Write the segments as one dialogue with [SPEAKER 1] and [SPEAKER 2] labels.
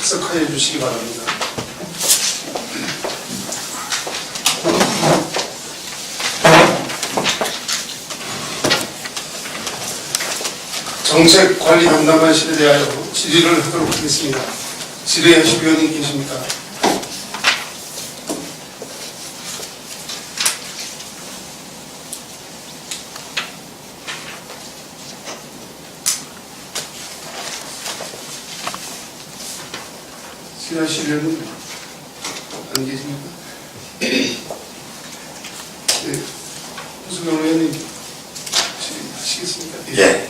[SPEAKER 1] 학습하여 주시기 바랍니다. 정책 관리 담당관실에 대하여 질의를 하도록 하겠습니다. 질의하실 위원님 계십니까? 질의하실 위원님 안 계십니까? 네, 홍수경 의원님 질의하시겠습니까?
[SPEAKER 2] 예.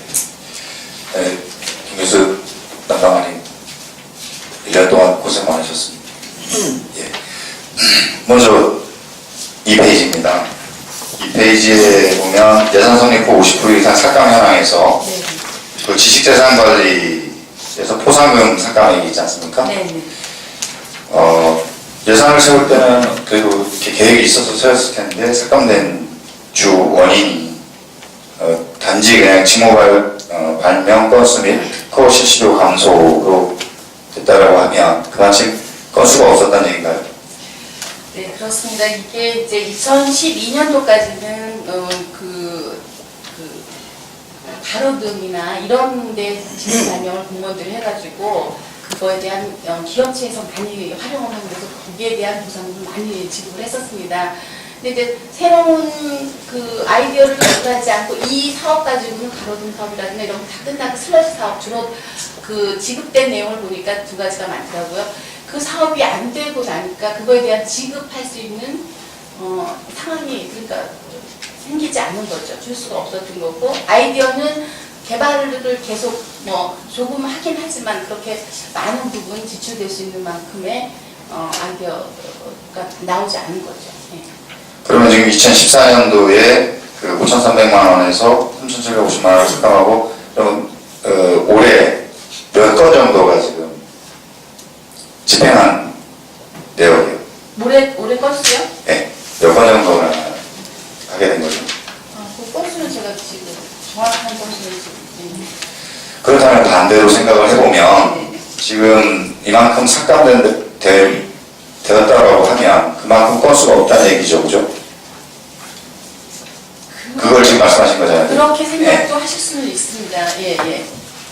[SPEAKER 2] 네, 김규수 담당관님 1년 동안 고생 많으셨습니다. 예. 먼저 2페이지입니다. 2페이지에 보면 예산 성립후 50% 이상 삭감 현황에서 그 지식재산관리에서 포상금 삭감액이 있지 않습니까?
[SPEAKER 3] 네.
[SPEAKER 2] 예산을 세울 때는 그래도 이렇게 계획이 있어서 세웠을 텐데 삭감된 주 원인이 단지 그냥 징후발 발명 건수 및 특허 실시료 감소로 됐다라고 하면 그만큼 건수가 없었다는 얘기인가요?
[SPEAKER 3] 네, 그렇습니다. 이게 이제 2012년도까지는 가로등이나 이런 데 지능 반영을 공무원들이 해가지고 그거에 대한 기업체에서 많이 활용을 하면서 거기에 대한 보상을 많이 지급을 했었습니다. 근데 이제 새로운 그 아이디어를 가져가지 않고 이 사업 가지고는 가로등 사업이라든가 이런 거 다 끝나고 슬러시 사업 주로 그 지급된 내용을 보니까 두 가지가 많더라고요. 그 사업이 안 되고 나니까 그거에 대한 지급할 수 있는 상황이 그러니까 생기지 않는 거죠. 줄 수가 없었던 거고 아이디어는 개발을 계속 조금 하긴 하지만 그렇게 많은 부분 지출될 수 있는 만큼의 아이디어가 나오지 않은 거죠. 네.
[SPEAKER 2] 그러면 지금 2014년도에 그 5,300만 원에서 3,750만 원을 삭감하고 그럼 올해 몇 건 정도가 지금 집행한 내역이에요?
[SPEAKER 3] 올해 건수요?
[SPEAKER 2] 네. 몇 건 정도가 하게 된 거죠?
[SPEAKER 3] 그 건수는 제가 지금 정확한 건수는 지금
[SPEAKER 2] 그렇다면 반대로 생각을 해보면 지금 이만큼 되었다라고 하면 그만큼 건수가 없다는 얘기죠, 그죠? 그걸 지금 말씀하신 거잖아요.
[SPEAKER 3] 그렇게 생각도 하실 수는 있습니다. 예.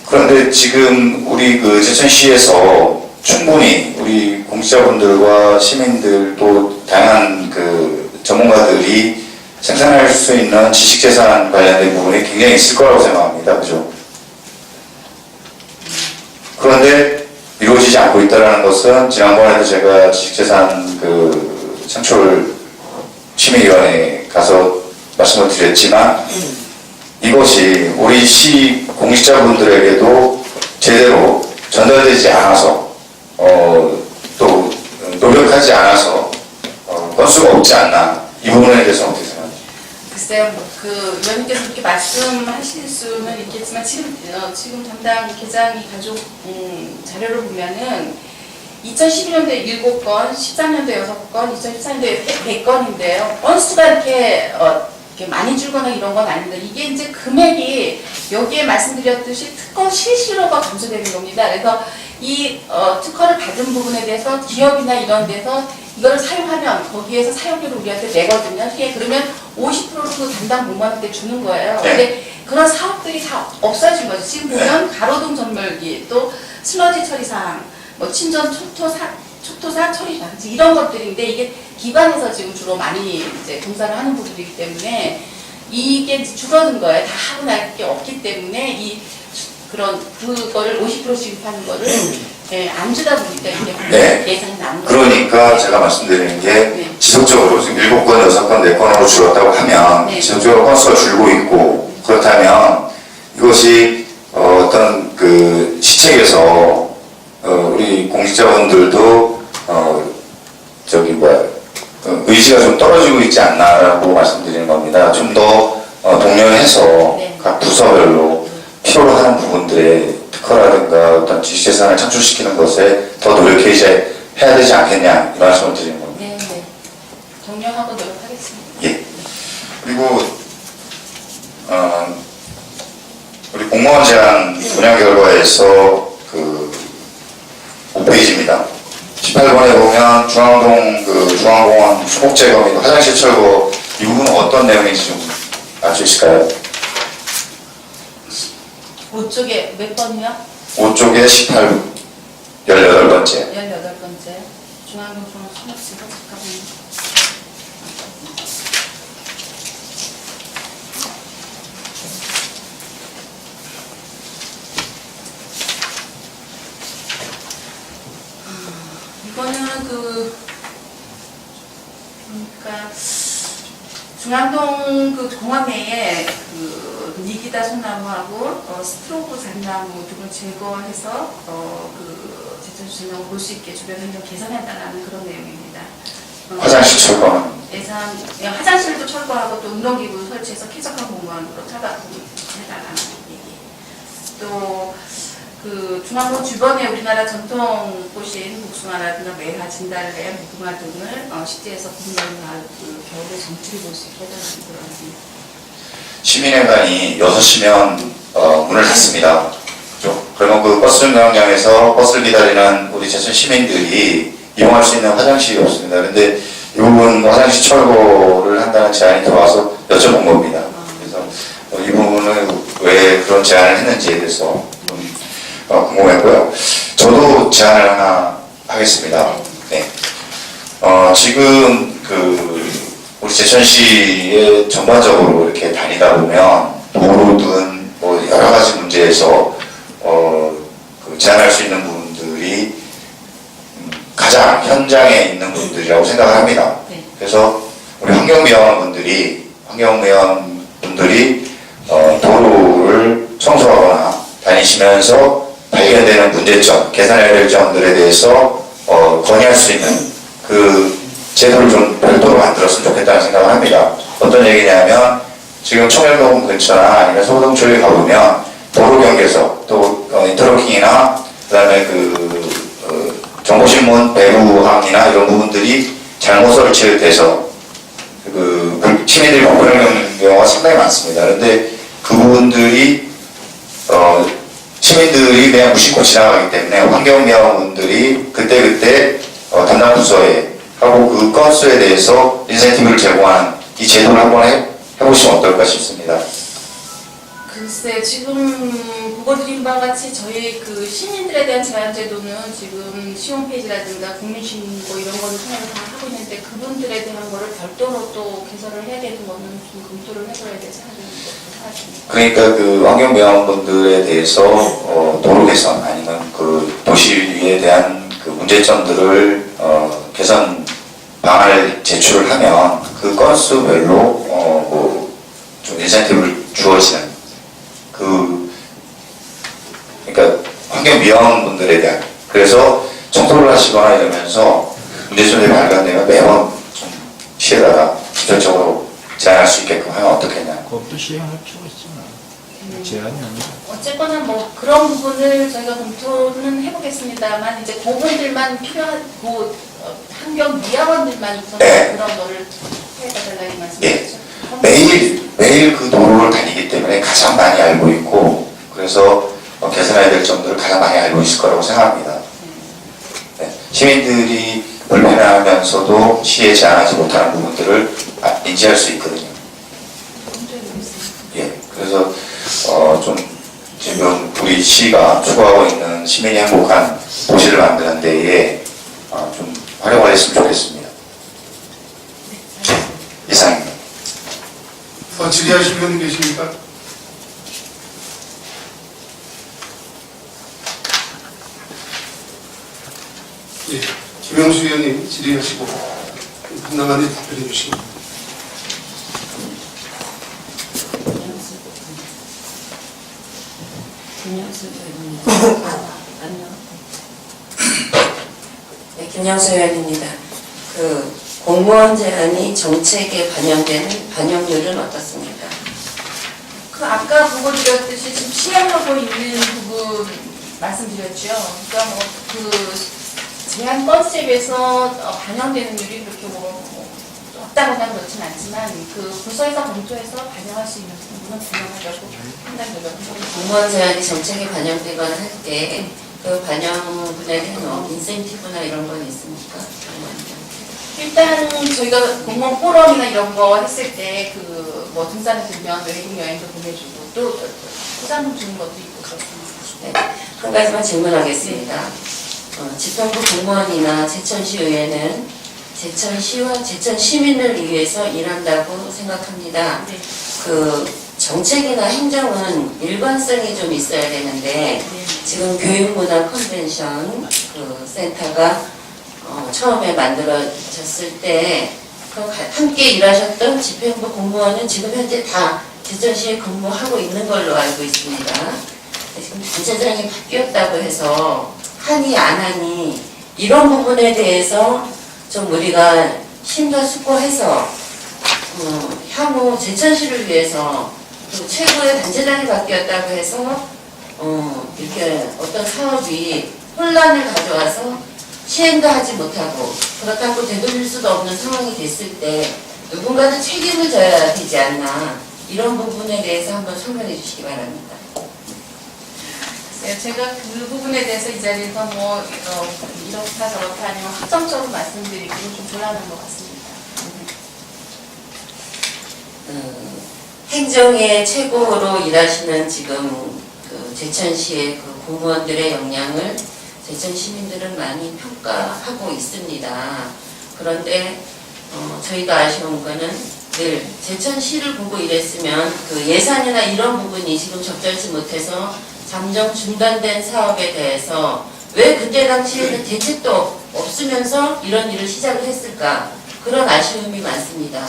[SPEAKER 2] 그런데 지금 우리 그 제천시에서 충분히 우리 공직자분들과 시민들 또 다양한 그 전문가들이 생산할 수 있는 지식재산 관련된 부분이 굉장히 있을 거라고 생각합니다. 그죠? 그런데 이루어지지 않고 있다는 것은 지난번에도 제가 지식재산 그 창출 심의위원회에 가서 말씀을 드렸지만 이것이 우리 시 공직자분들에게도 제대로 전달되지 않아서 또 노력하지 않아서 건수가 없지 않나 이 부분에 대해서 어떻게 생각하세요?
[SPEAKER 3] 글쎄요, 그 위원님께서 그렇게 말씀하실 수는 있겠지만 지금 담당 계장이 가족 자료를 보면은 2012년도에 7건, 13년도에 6건, 2014년도에 100건인데요. 건수가 이렇게 많이 줄거나 이런 건 아닙니다. 이게 이제 금액이 여기에 말씀드렸듯이 특허 실시료가 감소되는 겁니다. 그래서 이 특허를 받은 부분에 대해서 기업이나 이런 데서 이걸 사용하면 거기에서 사용료를 우리한테 내거든요. 그러면 50%를 그 담당 공무원한테 주는 거예요. 근데 그런 사업들이 다 없어진 거죠. 지금 보면 가로등 전멸기, 또 슬러지 처리 사항, 친전 촉토사 처리 사항 이런 것들인데 이게 기관에서 지금 주로 많이 이제 공사를 하는 부분이기 때문에 이게 줄어든 거예요. 다 하고 날 게 없기 때문에 그거를 50% 지급하는 거를 안 주다 보니까 이게 예산이 남는 거예요.
[SPEAKER 2] 그러니까 제가 말씀드리는 게 지속적으로 지금 7건, 6건, 4건으로 줄었다고 하면 지속적으로 건수가 줄고 있고 그렇다면 이것이 어떤 그 시책에서 우리 공직자분들도 의지가 좀 떨어지고 있지 않나라고 말씀드리는 겁니다. 좀 더 동련해서 각 부서별로 필요로 하는 부분들에 특허라든가 어떤 지식재산을 창출시키는 것에 더 노력해야 되지 않겠냐 이 말씀을 드리는 겁니다.
[SPEAKER 3] 네. 동력하고 노력하겠습니다.
[SPEAKER 2] 예. 그리고 우리 공무원 제한 분양 결과에서 그 5페이지입니다. 18번에 보면 중앙동 그 중앙공원 수목제거 및 화장실 철거 이 부분은 어떤 내용인지 좀 알 수 있을까요?
[SPEAKER 3] 5쪽에 몇 번이요?
[SPEAKER 2] 5쪽에 18, 18번째.
[SPEAKER 3] 18번째. 중앙동 중앙 수목지가 잠깐만요. 이거는 그러니까 중앙동 그 공원 내에 그 니기다 소나무하고 스트로브 잣나무 등을 제거해서 그 제천시 전용을 볼 수 있게 주변 환경 개선한다는 그런 내용입니다.
[SPEAKER 2] 화장실 철거는
[SPEAKER 3] 예산 화장실도 철거하고 또 운동기구 설치해서 쾌적한 공간으로 해달라는 얘기. 또 그 중앙동 주변에 우리나라 전통 꽃인 복숭아라든가 매화, 진달래, 무궁화 등을 시지에서 봄, 여름, 가을, 겨울에 정취를 볼 수 있게 해달라는 그런
[SPEAKER 2] 시민회관이 6시면 문을 닫습니다. 그죠? 그러면 그 버스 정류장에서 버스를 기다리는 우리 제천 시민들이 이용할 수 있는 화장실이 없습니다. 근데 이 부분 화장실 철거를 한다는 제안이 들어와서 여쭤본 겁니다. 그래서 이 부분을 왜 그런 제안을 했는지에 대해서 좀 궁금했고요. 저도 제안을 하나 하겠습니다. 네. 지금 우리 제천시에 전반적으로 이렇게 다니다 보면 도로든 뭐 여러 가지 문제에서 제안할 수 있는 부분들이 가장 현장에 있는 분들이라고 생각을 합니다.
[SPEAKER 3] 네.
[SPEAKER 2] 그래서 우리 환경미화원분들이 도로를 청소하거나 다니시면서 발견되는 문제점, 개선해야 될 점들에 대해서 건의할 수 있는 그 제도를 좀 별도로 만들었으면 좋겠다는 생각을 합니다. 어떤 얘기냐면 지금 청년동 근처나 아니면 소동 쪽에 가보면 도로 경계서 또 인터로킹이나 그다음에 정보신문 배부항이나 이런 부분들이 잘못 설치돼서 시민들이 불편한 경우가 상당히 많습니다. 그런데 그 부분들이 시민들이 그냥 무심코 지나가기 때문에 환경미화원분들이 그때 담당 부서에 하고 그 건수에 대해서 인센티브를 제공하는 이 제도를 한번 해보시면 어떨까 싶습니다.
[SPEAKER 3] 글쎄 지금 보고 드린 바와 같이 저희 그 시민들에 대한 제한 제도는 지금 시홈페이지라든가 국민신고 이런 거는 통해서 다 하고 있는데 그분들에 대한 거를 별도로 또 개설을 해야 되는 거는 좀 검토를 해봐야 되지 않을까 생각합니다.
[SPEAKER 2] 그러니까 그 환경미화원분들에 대해서 도로 개선 아니면 그 도시에 대한 그 문제점들을 개선 방안을 제출을 하면 그 건수별로 좀 인센티브를 주어지는 그러니까 환경미화원분들에 대한 그래서 청소를 하시거나 이러면서 문제점들이 발견되면 매번 좀 시에다가 직접적으로 제안할 수 있게끔 하면 어떻겠냐.
[SPEAKER 4] 그것도 시행할 필요가 있잖아. 제한이 아니라.
[SPEAKER 3] 어쨌거나 뭐 그런 부분을 저희가 검토는 해보겠습니다만 이제 그분들만 필요한 환경 미화원들만 우선
[SPEAKER 2] 네.
[SPEAKER 3] 그런 거를 해달라는
[SPEAKER 2] 예.
[SPEAKER 3] 말씀이죠.
[SPEAKER 2] 매일 그 도로를 다니기 때문에 가장 많이 알고 있고 그래서 개선해야 될 점들을 가장 많이 알고 있을 거라고 생각합니다. 네. 시민들이 불편하면서도 시에 제한하지 못하는 부분들을 인지할 수 있거든요. 예. 그래서 좀 지금 우리 시가 추구하고 있는 시민이 행복한 도시를 만드는 데에 좀 활용을 했으면 좋겠습니다. 이상입니다.
[SPEAKER 1] 더 질의하실 분 계십니까? 예, 김영수 의원님 질의하시고 분당한테 답변해 주시기
[SPEAKER 5] 네, 김영수 의원입니다. 그 공무원 제안이 정책에 반영되는 반영률은 어떻습니까?
[SPEAKER 3] 그 아까 보고 드렸듯이 지금 시행하고 있는 부분 말씀드렸죠. 그러니까 뭐 그 제한 건셉에서 반영되는 율이 그렇게 없다거나 그렇진 않지만 그 부서에서 검토해서 반영할 수 있는 부분은 반영하려고 판단 노력을 하고 있습니다.
[SPEAKER 5] 공무원 제안이 정책에 반영되거나 할 때 그 반영분에 대한 인센티브나 이런 건 있습니까?
[SPEAKER 3] 일단 저희가 공무원 포럼이나 이런 거 했을 때 그 뭐 등산에 들면 외국 여행도 보내주고 또 포장품 주는 것도 있고 그렇습니다.
[SPEAKER 5] 네, 한 가지만 질문하겠습니다. 지평구 공무원이나 제천시 의회는 제천시와 제천 시민을 위해서 일한다고 생각합니다.
[SPEAKER 3] 네.
[SPEAKER 5] 그 정책이나 행정은 일관성이 좀 있어야 되는데 지금 교육문화 컨벤션 그 센터가 처음에 만들어졌을 때 함께 일하셨던 집행부 공무원은 지금 현재 다 제천시에 근무하고 있는 걸로 알고 있습니다. 지금 단체장이 바뀌었다고 해서 하니 안 하니 이런 부분에 대해서 좀 우리가 심사숙고해서 향후 제천시를 위해서 그 최고의 단체장이 바뀌었다고 해서 이렇게 어떤 사업이 혼란을 가져와서 시행도 하지 못하고 그렇다고 되돌릴 수도 없는 상황이 됐을 때 누군가는 책임을 져야 되지 않나 이런 부분에 대해서 한번 설명해 주시기 바랍니다.
[SPEAKER 3] 네, 제가 그 부분에 대해서 이 자리에서 뭐 이렇다 저렇다 아니면 확정적으로 말씀드리기는 좀 곤란한 것 같습니다.
[SPEAKER 5] 행정의 최고로 일하시는 지금 그 제천시의 그 공무원들의 역량을 제천 시민들은 많이 평가하고 있습니다. 그런데 저희가 아쉬운 거는 늘 제천시를 보고 일했으면 그 예산이나 이런 부분이 지금 적절치 못해서 잠정 중단된 사업에 대해서 왜 그때 당시에는 대책도 없으면서 이런 일을 시작을 했을까 그런 아쉬움이 많습니다.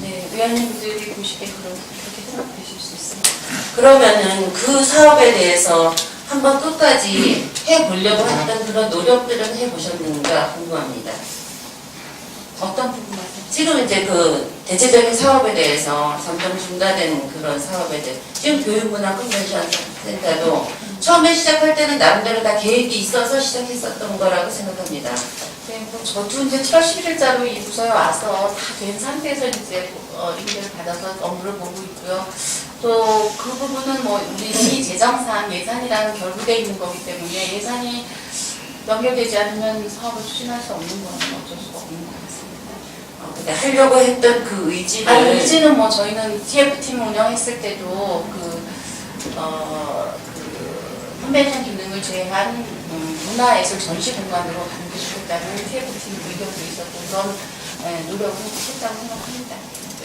[SPEAKER 3] 네, 의원님들이 보시기에 그렇게 생각되실 수 있습니다.
[SPEAKER 5] 그러면은 그 사업에 대해서 한번 끝까지 해보려고 했던 그런 노력들은 해보셨는가 궁금합니다.
[SPEAKER 3] 어떤 부분 말씀?
[SPEAKER 5] 지금 이제 그 대체적인 사업에 대해서 잠정 중단된 그런 사업에 대해 지금 교육문화 컨벤션 센터도 처음에 시작할 때는 나름대로 다 계획이 있어서 시작했었던 거라고 생각합니다.
[SPEAKER 3] 네, 뭐 저도 이제 7월 11일자로 이 부서에 와서 다 된 상태에서 이제 임대를 받아서 업무를 보고 있고요. 또 그 부분은 뭐 우리 시 재정상 예산이랑 결부되어 있는 거기 때문에 예산이 연결되지 않으면 사업을 추진할 수 없는 건 어쩔 수가 없는 것 같습니다.
[SPEAKER 5] 근데 하려고 했던 그 의지를
[SPEAKER 3] 의지는 뭐 저희는 TF팀 운영했을 때도 컨벤션 기능을 제외한 문화예술 전시 공간으로 가는 게 좋겠다는 TF팀 의견도 있었고 그런 노력은 했다고 생각합니다.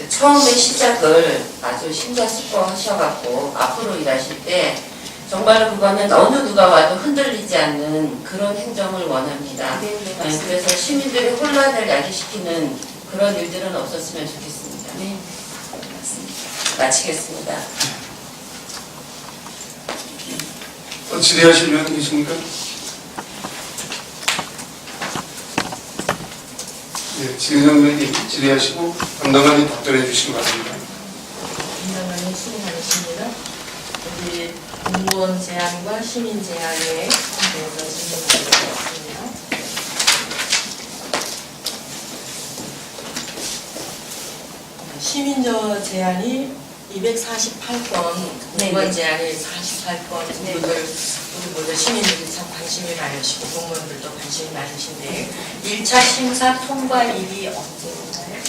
[SPEAKER 5] 처음에 시작을 아주 심사숙고하셔갖고 앞으로 일하실 때 정말 그거는 어느 누가 와도 흔들리지 않는 그런 행정을 원합니다.
[SPEAKER 3] 네, 맞습니다.
[SPEAKER 5] 그래서 시민들의 혼란을 야기시키는 그런 일들은 없었으면 좋겠습니다.
[SPEAKER 3] 네, 맞습니다.
[SPEAKER 5] 마치겠습니다.
[SPEAKER 1] 또 질의하실 의원 계십니까? 네, 진정 의원님 질의하시고 담당관님 답변해 주시기 바랍니다.
[SPEAKER 6] 담당관님 수고 많으십니다. 우리 공무원 제안과 시민 제안에 대해서 질문드리겠습니다. 시민저 제안이 248건, 공무원 제안이 48건, 우리 모두 시민들이 참 관심이 많으시고 공무원들도 관심이 많으신데 1차 심사 통과일이 언제인가요?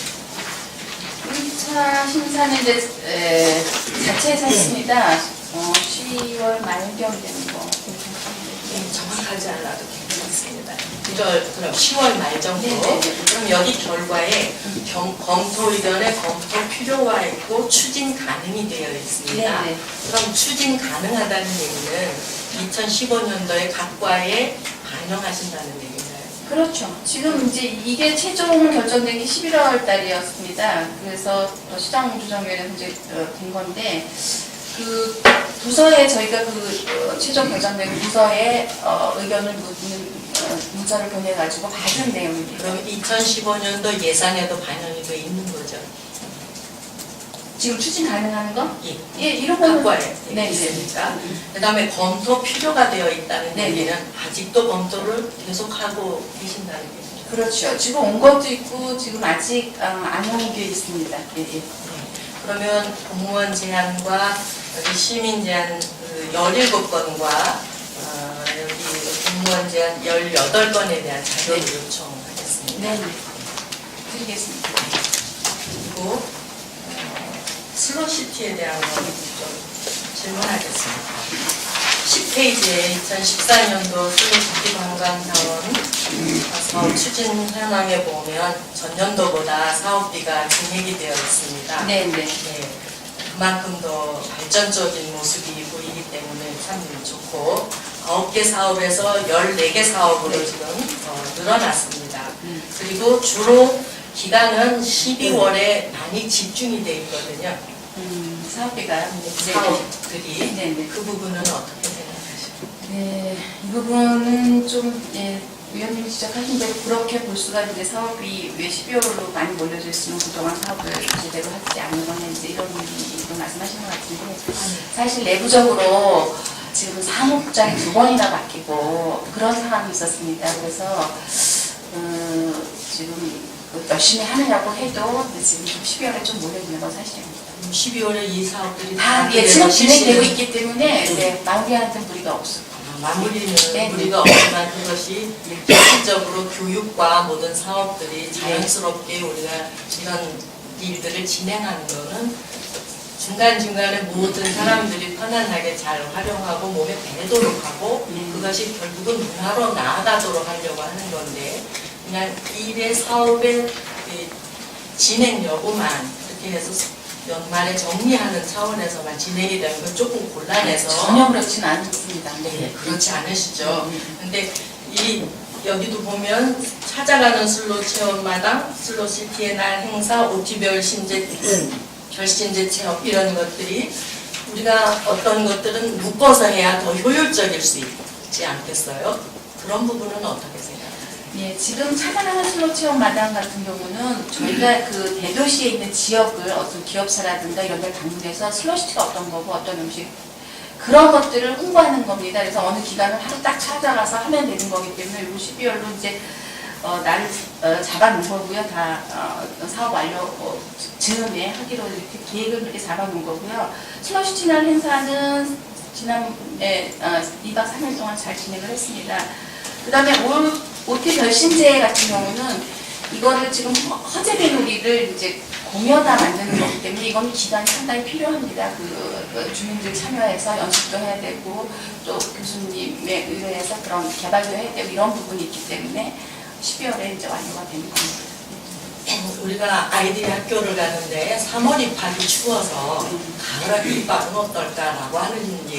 [SPEAKER 3] 1차 심사는 이제 자체에서 했습니다. 10월 말경 되는 거 괜찮습니다.
[SPEAKER 6] 정확하지 않아도 괜찮습니다. 그럼 10월 말 정도.
[SPEAKER 3] 네네.
[SPEAKER 6] 그럼 여기 결과에 검토 의견에 검토 필요가 있고 추진 가능이 되어 있습니다.
[SPEAKER 3] 네네.
[SPEAKER 6] 그럼 추진 가능하다는 얘기는 2015년도에 각 과에 반영하신다는 얘기인가요?
[SPEAKER 3] 그렇죠. 지금 이제 이게 최종 결정된 게 11월 달이었습니다. 그래서 시장조정위원회에서 이제 된 건데 그 부서에 저희가 그 최종 결정된 부서에 의견을 묻는 문자를 보내가지고 받은 내용입니다.
[SPEAKER 6] 그럼 2015년도 예산에도 반영이 돼 있는 거죠?
[SPEAKER 3] 지금 추진 가능한 거?
[SPEAKER 6] 예.
[SPEAKER 3] 예, 이런
[SPEAKER 6] 각
[SPEAKER 3] 거는
[SPEAKER 6] 과에
[SPEAKER 3] 네,
[SPEAKER 6] 있으니까. 그다음에 검토 필요가 되어 있다는
[SPEAKER 3] 네.
[SPEAKER 6] 얘기는 아직도 검토를 계속하고 계신다는 얘기죠.
[SPEAKER 3] 그렇죠. 지금 온 것도 있고 지금 아직 안 온 게 있습니다. 예, 예.
[SPEAKER 6] 그러면 공무원 제안과 여기 시민 제안 그 17건과 공무원 제안 18건에 대한 자료를 요청하겠습니다.
[SPEAKER 3] 네, 드리겠습니다.
[SPEAKER 6] 그리고 슬로시티에 대한 건 좀 질문하겠습니다. 10페이지에 2014년도 슬로시티 관광사원 사업 추진 현황에 보면 전년도보다 사업비가 증액이 되어 있습니다.
[SPEAKER 3] 네, 네.
[SPEAKER 6] 네, 그만큼 더 발전적인 모습이 보이기 때문에 참 좋고 9개 사업에서 14개 사업으로 지금 늘어났습니다. 그리고 주로 기간은 12월에 많이 집중이 되어 있거든요.
[SPEAKER 3] 사업비가요? 네.
[SPEAKER 6] 사업들이
[SPEAKER 3] 네, 네.
[SPEAKER 6] 그 부분은 어떻게 생각하시죠?
[SPEAKER 3] 네, 이 부분은 좀, 예, 위원님이 지적하신 대로 그렇게 볼 수가 있는데 사업이 왜 12월로 많이 몰려져 있으면 그동안 사업을 제대로 하지 않는 거냐, 이제 이런 말씀하시는 것 같은데, 사실 내부적으로 지금 사무국장이 2번이나 바뀌고 그런 상황이 있었습니다. 그래서, 지금 열심히 하느냐고 해도 지금 좀 12월에 좀 몰려있는 건 사실입니다.
[SPEAKER 6] 12월에 이 사업들이
[SPEAKER 3] 다 예, 지금 진행되고 있기 때문에 네, 마무리하는 데 무리가 없습니다.
[SPEAKER 6] 마무리는
[SPEAKER 3] 네.
[SPEAKER 6] 무리가 없지만 그것이 실질적으로 교육과 모든 사업들이 자연스럽게 우리가 이런 일들을 진행하는 거는 중간중간에 모든 사람들이 편안하게 잘 활용하고 몸에 배도록 하고 그것이 결국은 문화로 나아가도록 하려고 하는 건데 그냥 일의 사업의 진행 여부만 이렇게 해서 연말에 정리하는 차원에서만 진행이 되는 건 조금 곤란해서
[SPEAKER 3] 전혀 그렇지는 않습니다.
[SPEAKER 6] 네, 그렇지 않으시죠. 근데 여기도 보면 찾아가는 슬로 체험마당, 슬로시티의 날 행사, OT별 신제 결신제 체험 이런 것들이 우리가 어떤 것들은 묶어서 해야 더 효율적일 수 있지 않겠어요? 그런 부분은 어떻게 생각하세요?
[SPEAKER 3] 예, 지금 찾아가는 슬로 체험 마당 같은 경우는 저희가 그 대도시에 있는 지역을 어떤 기업사라든가 이런 데 방문해서 슬로시티가 어떤 거고 어떤 음식 그런 것들을 홍보하는 겁니다. 그래서 어느 기간을 하루 딱 찾아가서 하면 되는 거기 때문에 요 12월로 이제 날을 잡아놓은 거고요. 다 사업 완료 즈음에 하기로 이렇게 계획을 그렇게 잡아놓은 거고요. 슬로시티 날 행사는 지난해 2박 3일 동안 잘 진행을 했습니다. 그 다음에 OT 결신제 같은 경우는 이거를 지금 허재된 놀이를 이제 공연화 만드는 거기 때문에 이건 기간이 상당히 필요합니다. 그 주민들 참여해서 연습도 해야 되고 또 교수님에 의뢰해서 그런 개발도 해야 되고 이런 부분이 있기 때문에 12월에 이제 완료가 되는 겁니다.
[SPEAKER 6] 우리가 아이들이 학교를 가는데 3월 입학이 추워서 가을 학기 입학은 어떨까라고 하는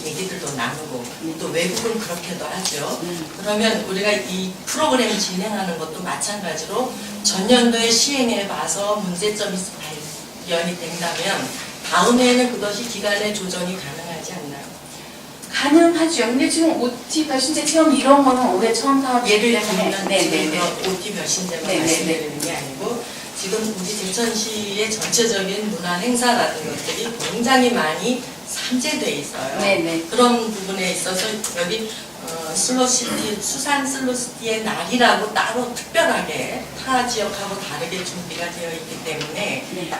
[SPEAKER 6] 얘기들도 나누고 또 외국은 그렇게도 하죠. 그러면 우리가 이 프로그램 진행하는 것도 마찬가지로 전년도에 시행해 봐서 문제점이 발견이 된다면 다음해에는 그것이 기간의 조정이 가능하지 않나요?
[SPEAKER 3] 가능하죠. 근데 지금 OT 결신제 체험 이런 거는 올해 처음 사업이기
[SPEAKER 6] 예를
[SPEAKER 3] 때문에
[SPEAKER 6] 들면 지금 OT 별신제만
[SPEAKER 3] 네네네.
[SPEAKER 6] 말씀드리는 게 아니고 지금 우리 대천시의 전체적인 문화 행사라든 것들이 굉장히 많이 산재돼 있어요.
[SPEAKER 3] 네네.
[SPEAKER 6] 그런 부분에 있어서 여기 슬로시티, 수산 슬로시티의 날이라고 따로 특별하게 타 지역하고 다르게 준비가 되어 있기 때문에
[SPEAKER 3] 네.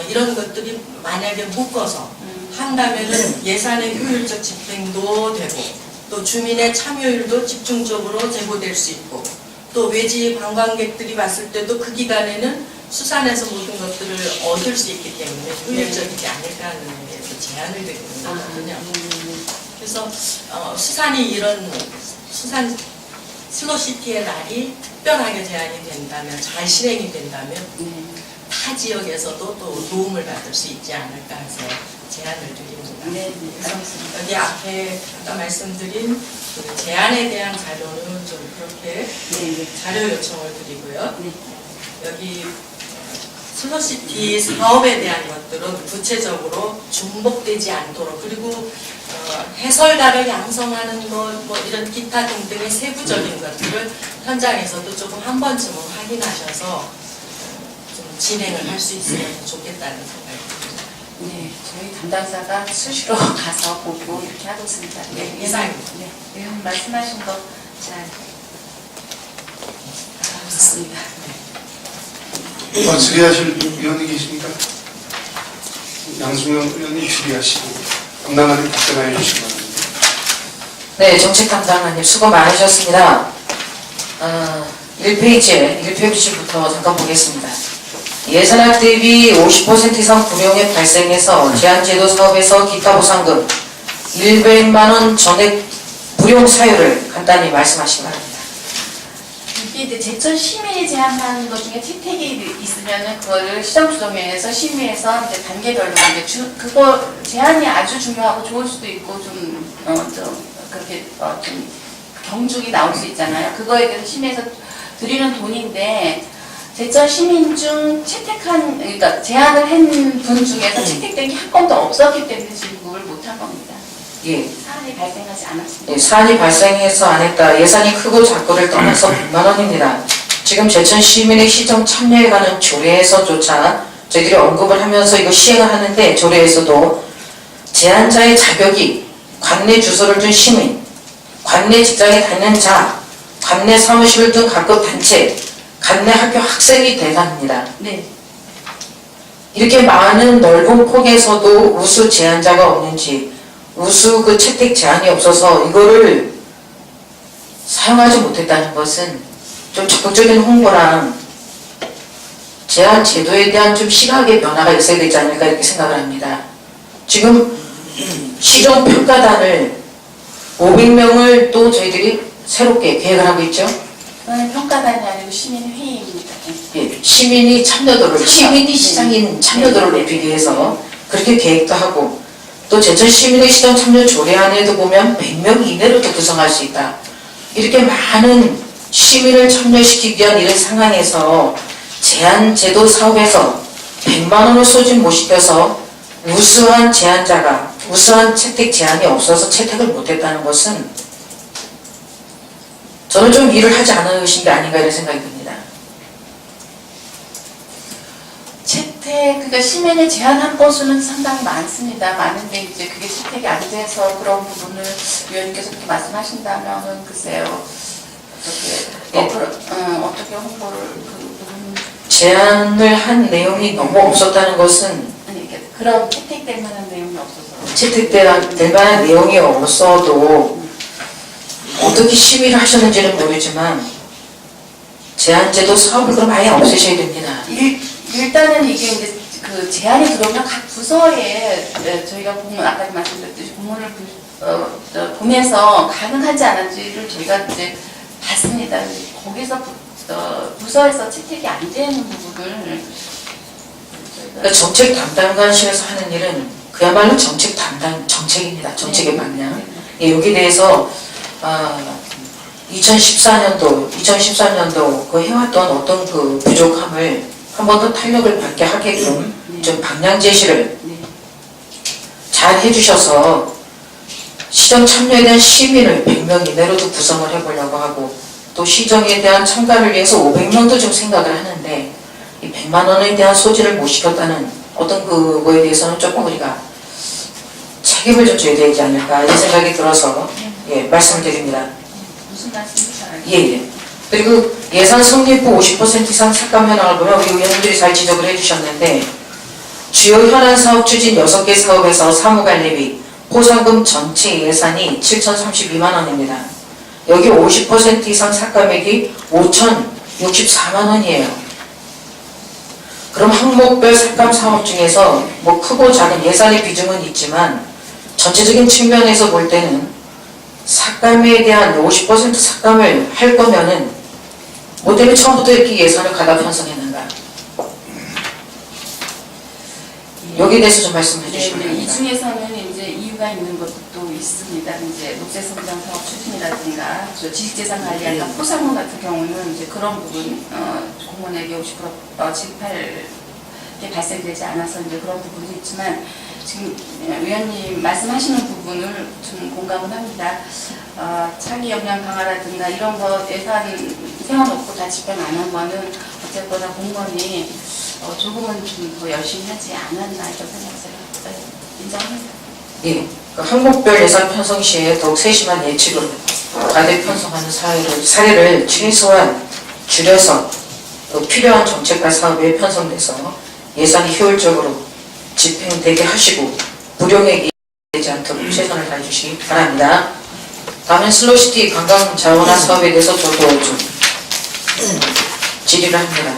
[SPEAKER 6] 이런 것들이 만약에 묶어서 한다면은 예산의 효율적 집행도 되고 또 주민의 참여율도 집중적으로 제고될 수 있고 또 외지 관광객들이 왔을 때도 그 기간에는 수산에서 모든 것들을 얻을 수 있기 때문에 효율적이지 않을까 하는 게 제안을 드리는 거거든요. 그래서 수산이 이런 수산 슬로시티의 날이 특별하게 제안이 된다면 잘 실행이 된다면 타 지역에서도 또 도움을 받을 수 있지 않을까 해서 제안을 드립니다.
[SPEAKER 3] 네,
[SPEAKER 6] 그래서 여기 앞에 아까 말씀드린 그 제안에 대한 자료는 좀 그렇게 자료 요청을 드리고요. 여기 슬로시티 사업에 대한 것들은 구체적으로 중복되지 않도록 그리고 해설가를 양성하는 것, 뭐 이런 기타 등등의 세부적인 것들을 현장에서도 조금 한 번쯤은 확인하셔서 좀 진행을 할 수 있으면 좋겠다는 생각이 듭니다.
[SPEAKER 3] 네, 저희 담당자가 수시로 가서 보고 이렇게 하고 있습니다. 네,
[SPEAKER 6] 이상입니다.
[SPEAKER 3] 네, 의원 말씀하신 거 잘 듣습니다.
[SPEAKER 1] 질의하실 위원이 계십니까? 양승영 의원님 질의하시고 담당자님 답변하여 주시기 바랍니다.
[SPEAKER 7] 네, 정책 담당관님 수고 많으셨습니다. 1페이지부터 잠깐 보겠습니다. 예산액 대비 50% 이상 불용액 발생해서 제한제도 사업에서 기타 보상금 100만원 전액 불용 사유를 간단히 말씀하시기 바랍니다.
[SPEAKER 3] 이게 이제 제철 심의 제한하는 것 중에 채택이 있으면은 그거를 시정조정위원회에서 심의해서 이제 단계별로 이제 그거 제한이 아주 중요하고 좋을 수도 있고 좀 그렇게 좀 경중이 나올 수 있잖아요. 그거에 대해서 심의해서 드리는 돈인데 제철 시민 중 채택한 그러니까 제한을 한 분 중에서 채택된 게 한 건도 없었기 때문에 지금 그걸 못한 겁니다.
[SPEAKER 7] 예.
[SPEAKER 3] 사안이 발생하지 않았습니다.
[SPEAKER 7] 네, 사안이 발생해서 안 했다. 예산이 크고 작고를 떠나서 100만원입니다. 지금 제천 시민의 시정 참여에 관한 조례에서조차 저희들이 언급을 하면서 이거 시행을 하는데 조례에서도 제한자의 자격이 관내 주소를 둔 시민, 관내 직장에 다니는 자, 관내 사무실 등 각급 단체, 관내 학교 학생이 대상입니다.
[SPEAKER 3] 네.
[SPEAKER 7] 이렇게 많은 넓은 폭에서도 우수 제한자가 없는지 우수 그 채택 제한이 없어서 이거를 사용하지 못했다는 것은 좀 적극적인 홍보랑 제한 제도에 대한 좀 시각의 변화가 있어야 되지 않을까 이렇게 생각을 합니다. 지금 시정 평가단을 500명을 또 저희들이 새롭게 계획을 하고 있죠.
[SPEAKER 3] 그거는 평가단이 아니고 시민회의입니다.
[SPEAKER 7] 예, 시민이 참여도를, 시민이 시장인 참여도를 높이기 위해서 그렇게 계획도 하고 또 제천 시민의 시장 참여 조례안에도 보면 100명 이내로도 구성할 수 있다. 이렇게 많은 시민을 참여시키기 위한 이런 상황에서 제한제도 사업에서 100만원을 소진 못 시켜서 우수한 제한자가 우수한 채택 제한이 없어서 채택을 못했다는 것은 저는 좀 일을 하지 않으신 게 아닌가 이런 생각이 듭니다.
[SPEAKER 3] 채택, 그러니까 시민의 제한한 건수는 상당히 많습니다. 많은데 이제 그게 채택이 안 돼서 그런 부분을 위원님께서 그렇게 말씀하신다면은 글쎄요. 어떻게 홍보를 그 부분
[SPEAKER 7] 제안을 한 내용이 너무 없었다는 것은
[SPEAKER 3] 아니 이게 그런 채택될 만한 내용이 없어서
[SPEAKER 7] 채택될 만한 내용이 없어도 어떻게 심의를 하셨는지는 모르지만 제한제도 사업을 그럼 아예 없애셔야 됩니다.
[SPEAKER 3] 일단은 이게 이제 그 제안이 들어오면 각 부서에 저희가 공문 아까 말씀드렸듯이 공문을 보내서 가능하지 않은지를 저희가 이제 봤습니다. 거기서 부서에서 채택이 안 되는 부분을
[SPEAKER 7] 그러니까 정책 담당관실에서 하는 일은 그야말로 정책입니다. 정책의 방향. 예, 여기에 대해서 2013년도 그 해왔던 어떤 그 부족함을 한 번 더 탄력을 받게 하게끔 좀 방향 제시를 잘 해주셔서 시정 참여에 대한 시민을 100명 이내로도 구성을 해보려고 하고 또 시정에 대한 참가를 위해서 500명도 좀 생각을 하는데 이 100만 원에 대한 소지를 못 시켰다는 어떤 그거에 대해서는 조금 우리가 책임을 좀 져야 되지 않을까 이런 생각이 들어서 예, 말씀을 드립니다.
[SPEAKER 3] 무슨 말씀인지 알아요?
[SPEAKER 7] 예. 그리고 예산 성립후 50% 이상 삭감 현황을 보면 우리 의원님들이 잘 지적을 해주셨는데 주요 현안 사업 추진 6개 사업에서 사무관리비, 포상금 전체 예산이 7,032만 원입니다. 여기 50% 이상 삭감액이 5,064만 원이에요. 그럼 항목별 삭감 사업 중에서 뭐 크고 작은 예산의 비중은 있지만 전체적인 측면에서 볼 때는 삭감에 대한 50% 삭감을 할 거면은 뭐 때문에 처음부터 이렇게 예산을 가다 편성했는가? 여기에 대해서 좀 말씀해 주시면
[SPEAKER 3] 이
[SPEAKER 7] 됩니다.
[SPEAKER 3] 중에서는 이제 이유가 있는 것도 있습니다. 이제 녹색성장 사업 추진이라든가 지식재산 관리할까 포상금 같은 경우는 이제 그런 부분 공무원에게 50% 지급할 게 발생되지 않아서 이제 그런 부분도 있지만 지금 위원님 말씀하시는 부분을 좀 공감을 합니다. 차기 역량 강화라든가 이런 거 예산 세워놓고 다 집행 안 한 거는 어쨌거나 공무원이 조금은 좀 더 열심히 하지 않았나 이런 생각을 인정합니다.
[SPEAKER 7] 예, 그 항목별 예산 편성 시에 더욱 세심한 예측을 과대 편성하는 사례를 최소한 줄여서 또 필요한 정책과 사업에 편성돼서 예산이 효율적으로 집행되게 하시고 불용액이 되지 않도록 최선을 다해주시기 바랍니다. 다음엔 슬로시티 관광 자원화 사업에 대해서 저도 좀 질의를 합니다.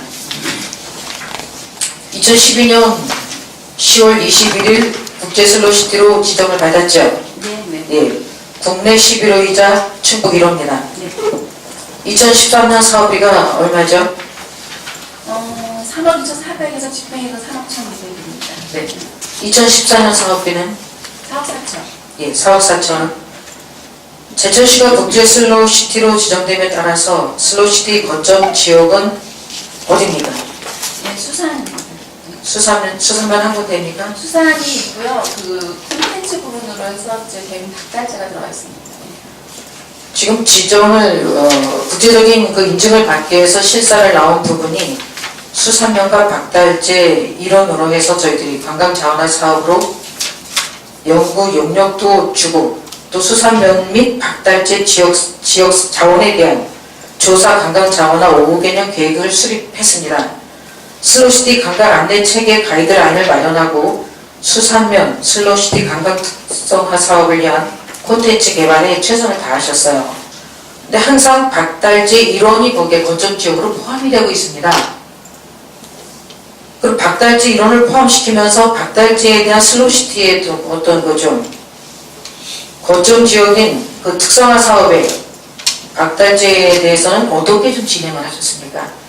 [SPEAKER 7] 2012년 10월 21일 국제 슬로시티로 지정을 받았죠.
[SPEAKER 3] 네.
[SPEAKER 7] 예, 국내 11호이자 충북 1호입니다.
[SPEAKER 3] 네.
[SPEAKER 7] 2013년 사업비가 얼마죠?
[SPEAKER 3] 3억 2,400에서 집행해서 3억 1,200입니다.
[SPEAKER 7] 네. 2014년 사업비는
[SPEAKER 3] 4억 4천.
[SPEAKER 7] 예, 4억 4천. 제천시가 국제 슬로시티로 지정됨에 따라서 슬로시티 거점 지역은 어디입니까?
[SPEAKER 3] 네, 수산입니다.
[SPEAKER 7] 수산만 한 군데입니까?
[SPEAKER 3] 수산이 있고요. 그 콘텐츠 부분으로 해서 이제 대부분 닭달재가 들어가 있습니다.
[SPEAKER 7] 지금 지정을 국제적인 그 인증을 받기 위해서 실사를 나온 부분이 수산면과 박달재 일원으로 해서 저희들이 관광 자원화 사업으로 연구 용역도 주고 또 수산면 및 박달재 지역 자원에 대한 조사 관광 자원화 5호 개년 계획을 수립했습니다. 슬로시티 관광 안내 체계 가이드라인을 마련하고 수산면 슬로시티 관광 특성화 사업을 위한 콘텐츠 개발에 최선을 다하셨어요. 근데 항상 박달재 일원이 거기에 거점 지역으로 포함이 되고 있습니다. 그리고 박달재 일원을 포함시키면서 박달재에 대한 슬로시티의 어떤 거죠. 거점 지역인 그 특성화 사업에 박달재에 대해서는 어떻게 좀 진행을 하셨습니까?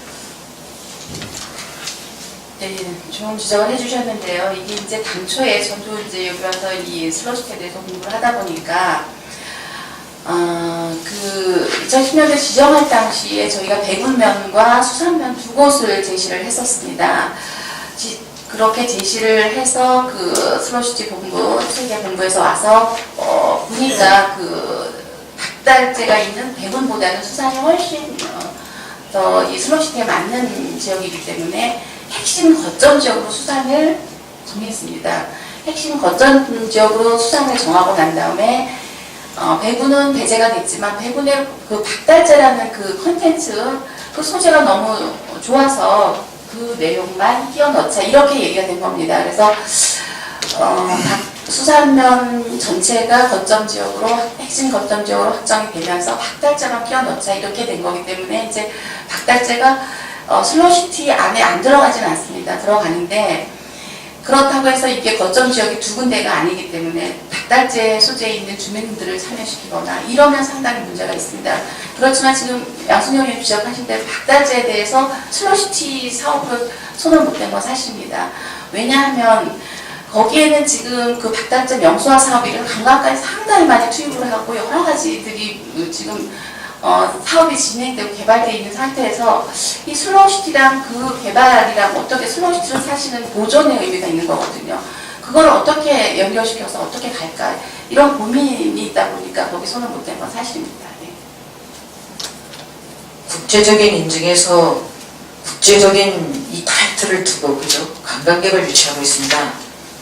[SPEAKER 3] 네, 좋은 지적을 해주셨는데요. 이게 이제 당초에 저도 이제 여기 와서 이 슬로시티에 대해서 공부를 하다 보니까 그 2010년대 지정할 당시에 저희가 백운면과 수산면 두 곳을 제시를 했었습니다. 그렇게 제시를 해서 그 슬로시티 본부, 세계 본부에서 와서 보니까 그 닭달재가 있는 백운보다는 수산이 훨씬 더 이 슬로시티에 맞는 지역이기 때문에 핵심 거점 지역으로 수산을 정했습니다. 핵심 거점 지역으로 수산을 정하고 난 다음에 배구는 배제가 됐지만 배구의 그 박달재라는 그 컨텐츠 그 소재가 너무 좋아서 그 내용만 끼워 넣자 이렇게 얘기가 된 겁니다. 그래서 수산면 전체가 거점 지역으로 핵심 거점 지역으로 확정이 되면서 박달재만 끼워 넣자 이렇게 된 거기 때문에 이제 박달재가 슬로시티 안에 안 들어가지는 않습니다. 들어가는데 그렇다고 해서 이게 거점 지역이 두 군데가 아니기 때문에 닭달재 소재에 있는 주민들을 참여시키거나 이러면 상당히 문제가 있습니다. 그렇지만 지금 양순영 의원님 지적하신 대로 닭달재에 대해서 슬로시티 사업으로 손을 못 댄 건 사실입니다. 왜냐하면 거기에는 지금 그 닭달재 명소화 사업이 관광까지 상당히 많이 투입을 해갖고 여러 가지들이 지금 사업이 진행되고 개발되어 있는 상태에서 이 슬로우시티랑 그 개발이랑 어떻게 슬로우시티는 사실은 보존의 의미가 있는 거거든요. 그걸 어떻게 연결시켜서 어떻게 갈까 이런 고민이 있다 보니까 거기 손을 못 댄 건 사실입니다. 네.
[SPEAKER 7] 국제적인 인증에서 국제적인 이 타이틀을 두고 그죠? 관광객을 유치하고 있습니다.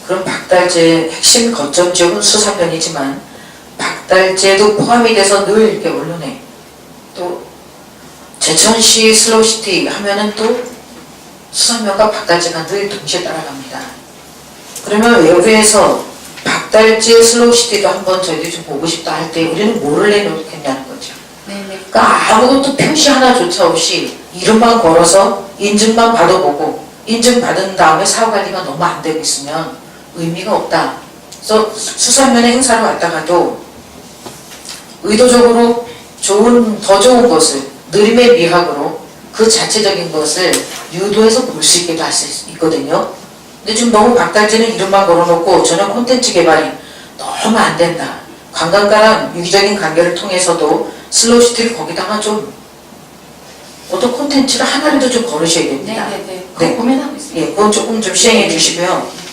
[SPEAKER 7] 그럼 박달재 핵심 거점 지역은 수산면이지만 박달재도 포함이 돼서 늘 이렇게 언론에 또 제천시 슬로우시티 하면은 또 수산면과 박달재가 늘 동시에 따라갑니다. 그러면 여기에서 박달재 슬로우시티도 한번 저희들이 좀 보고 싶다 할 때 우리는 뭐를 내놓겠냐는 거죠.
[SPEAKER 3] 네네.
[SPEAKER 7] 그러니까 아무것도 표시 하나조차 없이 이름만 걸어서 인증만 받아보고 인증받은 다음에 사후관리가 너무 안 되고 있으면 의미가 없다. 그래서 수산면에 행사를 왔다가도 의도적으로 더 좋은 것을 느림의 미학으로 그 자체적인 것을 유도해서 볼 수 있게 할 수 있거든요. 근데 지금 너무 박달재는 이름만 걸어놓고 전혀 콘텐츠 개발이 너무 안 된다. 관광가랑 유기적인 관계를 통해서도 슬로우시티를 거기다가 좀 어떤 콘텐츠를 하나라도 좀 걸으셔야 됩니다.
[SPEAKER 3] 네네네. 그거 고민하고 있습니다.
[SPEAKER 7] 예, 그건 조금 좀 시행해 주시고요.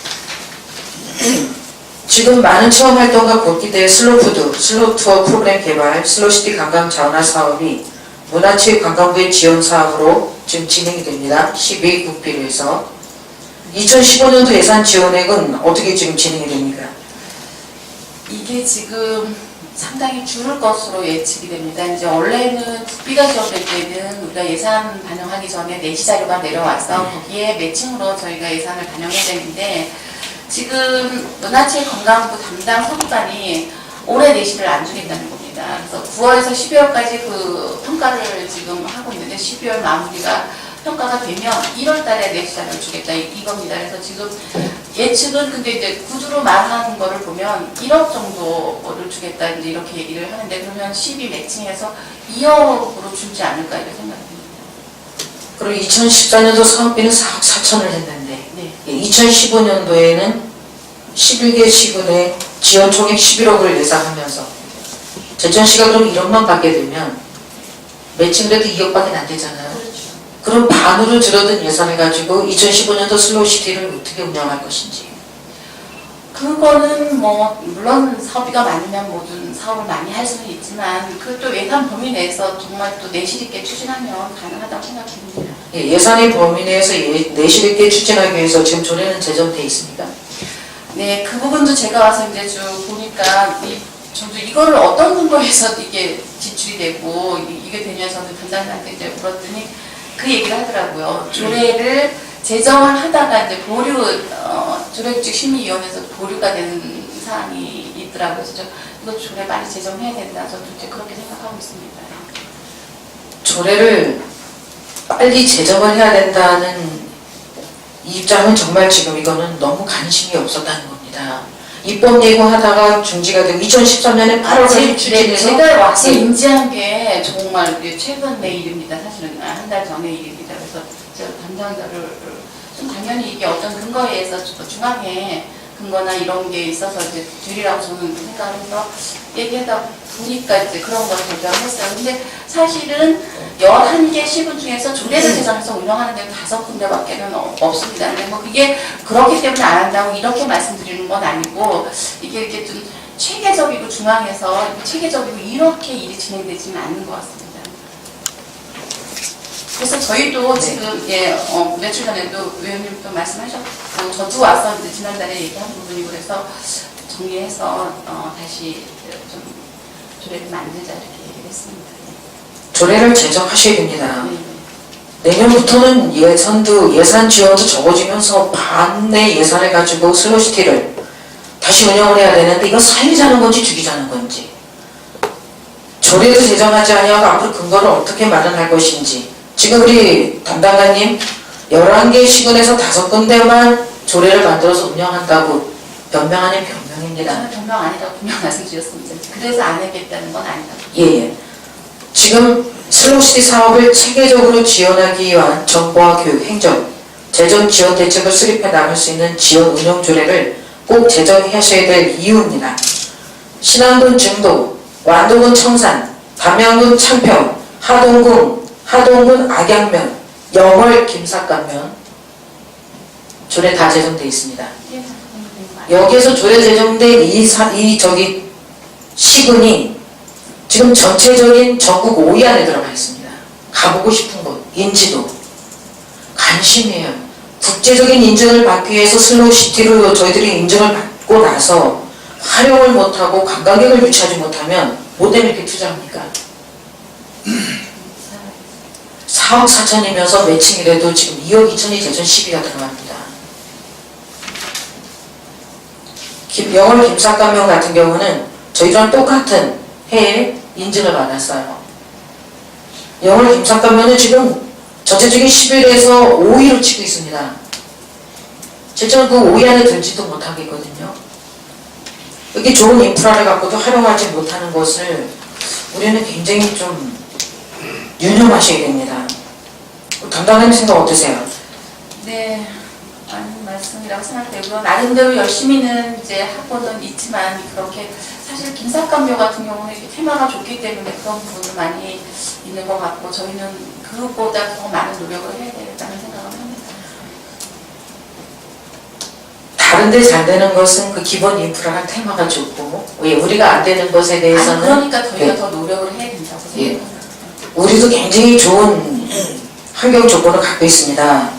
[SPEAKER 7] 지금 많은 체험 활동과 걷기대 슬로푸드, 슬로투어 프로그램 개발, 슬로시티 관광 자원화 사업이 문화체육관광부의 지원 사업으로 지금 진행이 됩니다. 12국비로 해서 2015년도 예산 지원액은 어떻게 지금 진행이 됩니까?
[SPEAKER 3] 이게 지금 상당히 줄을 것으로 예측이 됩니다. 이제 원래는 국비가 지원될 때는 우리가 예산 반영하기 전에 내시 자료가 내려와서 거기에 매칭으로 저희가 예산을 반영해야 되는데 지금 문화체육관광부 담당 서부관이 올해 내시를 안 주겠다는 겁니다. 있습니다. 그래서 9월에서 12월까지 그 평가를 지금 하고 있는데 12월 마무리가 평가가 되면 1월 달에 내시자를 주겠다 이겁니다. 그래서 지금 예측은 근데 이제 구두로 말하는 거를 보면 1억 정도를 주겠다 이제 이렇게 얘기를 하는데 그러면 12 매칭해서 2억으로 줄지 않을까 이렇게 생각합니다.
[SPEAKER 7] 그리고 2014년도 사업비는 4억 4천을 했는데
[SPEAKER 3] 네.
[SPEAKER 7] 2015년도에는 11개 시군에 지원 총액 11억을 예상하면서 제천시가 그럼 1억만 받게 되면 매칭이라도 2억밖에 안 되잖아요.
[SPEAKER 3] 그렇죠.
[SPEAKER 7] 그럼 반으로 줄어든 예산을 가지고 2015년도 슬로우시티를 어떻게 운영할 것인지.
[SPEAKER 3] 그거는 뭐 물론 사업비가 많으면 모든 사업을 많이 할 수는 있지만 그 또 예산 범위 내에서 정말 또 내실 있게 추진하면 가능하다고 생각합니다.
[SPEAKER 7] 예산의 범위 내에서 내실 있게 추진하기 위해서 지금 조례는 제정돼 있습니까?
[SPEAKER 3] 네, 그 부분도 제가 와서 이제 쭉 보니까 저도 이거를 어떤 근거에서 이게 지출이 되고 이게 되면서 담당자한테 이제 물었더니 그 얘기를 하더라고요. 조례를 제정을 하다가 이제 조례규칙 심의위원회에서 보류가 되는 사항이 있더라고요. 그래서 이거 조례 빨리 제정해야 된다. 저도 이제 그렇게 생각하고 있습니다.
[SPEAKER 7] 조례를 빨리 제정을 해야 된다는 이 입장은 정말 지금 이거는 너무 관심이 없었다는 겁니다. 입법 예고하다가 중지가 되고 2013년에 8월에 추진해서
[SPEAKER 3] 제가 와서 인지한 게 정말 최근 내 일입니다. 사실은 한 달 전의 일입니다. 그래서 제가 담당자를 좀 당연히 이게 어떤 근거에 의해서 중앙에 근거나 이런 게 있어서 이제 되리라고 저는 생각을 해서 얘기하다 보니까 이제 그런 걸 결정했어요. 근데 사실은 11개 시군 중에서 조례를 제정해서 운영하는 데는 5군데밖에는 없습니다. 근데 뭐 그게 그렇기 때문에 안 한다고 이렇게 말씀드리는 건 아니고 이게 이렇게 좀 체계적이고 중앙에서 체계적이고 이렇게 일이 진행되지는 않는 것 같습니다. 그래서 저희도 지금 며칠 전에도 의원님도 말씀하셨고 저도 와서 이제 지난달에 얘기한 부분이고 그래서 정리해서 다시 좀 조례를 만들자 이렇게 얘기를 했습니다.
[SPEAKER 7] 조례를 제정하셔야 됩니다.
[SPEAKER 3] 네.
[SPEAKER 7] 내년부터는 예산 지원도 적어지면서 반의 예산을 가지고 슬로시티를 다시 운영을 해야 되는데 이건 살리자는 건지 죽이자는 건지 조례도 제정하지 아니하고 앞으로 근거를 어떻게 마련할 것인지 지금 우리 담당관님 11개 시군에서 5군데만 조례를 만들어서 운영한다고 변명 아닌 변명입니다.
[SPEAKER 3] 저는 변명 아니라고 분명 말씀드렸습니다. 그래서 안 하겠다는 건 아니다.
[SPEAKER 7] 예. 지금 슬로우시티 사업을 체계적으로 지원하기 위한 정보와 교육, 행정, 재정 지원 대책을 수립해 나갈 수 있는 지원 운영 조례를 꼭 제정하셔야 될 이유입니다. 신안군 증도, 완도군 청산, 담양군 창평, 하동군 악양면, 영월 김삿간면 조례 다 제정돼 있습니다. 여기에서 조례 제정된 이 시군이 지금 전체적인 전국 5위 안에 들어가 있습니다. 가보고 싶은 곳, 인지도, 관심이에요. 국제적인 인증을 받기 위해서 슬로우시티로 저희들이 인증을 받고 나서 활용을 못하고 관광객을 유치하지 못하면 뭐 때문에 이렇게 투자합니까? 4억 4천이면서 매칭이라도 지금 2억 2천이 제천 시비가 들어갑니다. 영월 김삿간면 같은 경우는 저희랑 똑같은 해에 인증을 받았어요. 영월 김삿간면은 지금 전체적인 11에서 5위로 치고 있습니다. 실제로 그 5위 안에 들지도 못하겠거든요. 여기 좋은 인프라를 갖고도 활용하지 못하는 것을 우리는 굉장히 좀 유념하셔야 됩니다. 담당자님 생각 어떠세요?
[SPEAKER 3] 네, 맞는 말씀이라고 생각되고요. 나름대로 열심히는 이제 하고는 있지만 그렇게 사실 김삿간묘 같은 경우는 이렇게 테마가 좋기 때문에 그런 부분은 많이 있는 것 같고 저희는 그것보다 더 많은 노력을 해야 되겠다는 생각을 합니다.
[SPEAKER 7] 다른 데 잘 되는 것은 그 기본 인프라가 테마가 좋고 우리가 안 되는 것에 대해서는
[SPEAKER 3] 그러니까 저희가
[SPEAKER 7] 네.
[SPEAKER 3] 더 노력을 해야 된다고
[SPEAKER 7] 예.
[SPEAKER 3] 생각합니다.
[SPEAKER 7] 우리도 굉장히 좋은 환경 조건을 갖고 있습니다.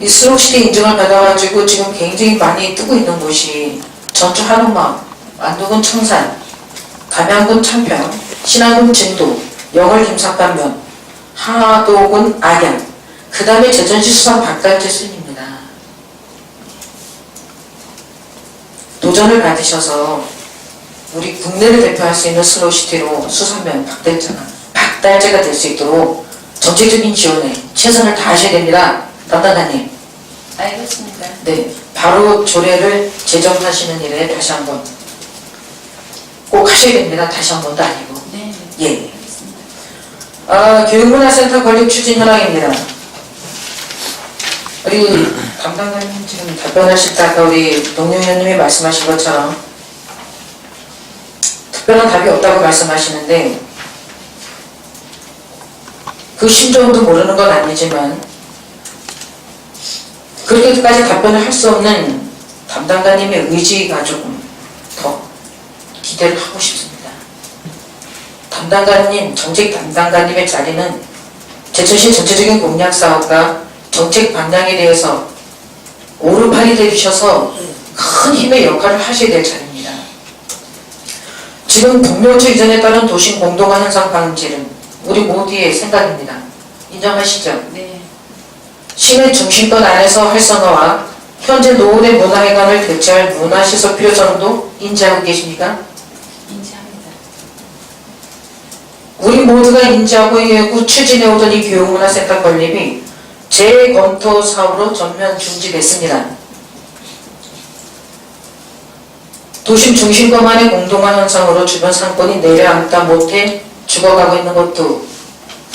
[SPEAKER 7] 이 슬로우시티 인증을 받아가지고 지금 굉장히 많이 뜨고 있는 곳이 전주 한옥마을, 완도군 청산, 담양군 창평, 신안군 진도, 영월 김삿간면, 하도군 악양, 그 다음에 제천시 수산 박달재 순입니다. 도전을 받으셔서 우리 국내를 대표할 수 있는 슬로우시티로 수산면 박달재가 될 수 있도록 정책적인 지원에 최선을 다하셔야 됩니다. 담당자님.
[SPEAKER 3] 알겠습니다.
[SPEAKER 7] 네, 바로 조례를 제정하시는 일에 다시 한번 꼭 하셔야 됩니다. 다시 한 번도 아니고.
[SPEAKER 3] 네.
[SPEAKER 7] 예.
[SPEAKER 3] 알겠습니다.
[SPEAKER 7] 교육문화센터 건립 추진 현황입니다. 우리 담당자님 지금 답변하실 때 아까 우리 동료위원님이 말씀하신 것처럼 특별한 답이 없다고 말씀하시는데 그 심정도 모르는 건 아니지만 그렇게까지 답변을 할 수 없는 담당자님의 의지가 조금 더 기대를 하고 싶습니다. 담당자님, 정책 담당자님의 자리는 제천시 전체적인 공약 사업과 정책 방향에 대해서 오른팔이 되주셔서 큰 힘의 역할을 하셔야 될 자리입니다. 지금 북명초 이전에 따른 도심 공동화 현상 방지는 우리 모두의 생각입니다. 인정하시죠?
[SPEAKER 3] 네.
[SPEAKER 7] 시내 중심권 안에서 활성화와 현재 노후의 문화회관을 대체할 문화시설 필요성도 인지하고 계십니까?
[SPEAKER 3] 인지합니다.
[SPEAKER 7] 우리 모두가 인지하고 있고 추진해오던 이 교육문화센터 건립이 재검토 사업으로 전면 중지됐습니다. 도심 중심권만의 공동화 현상으로 주변 상권이 내려앉다 못해 죽어가고 있는 것도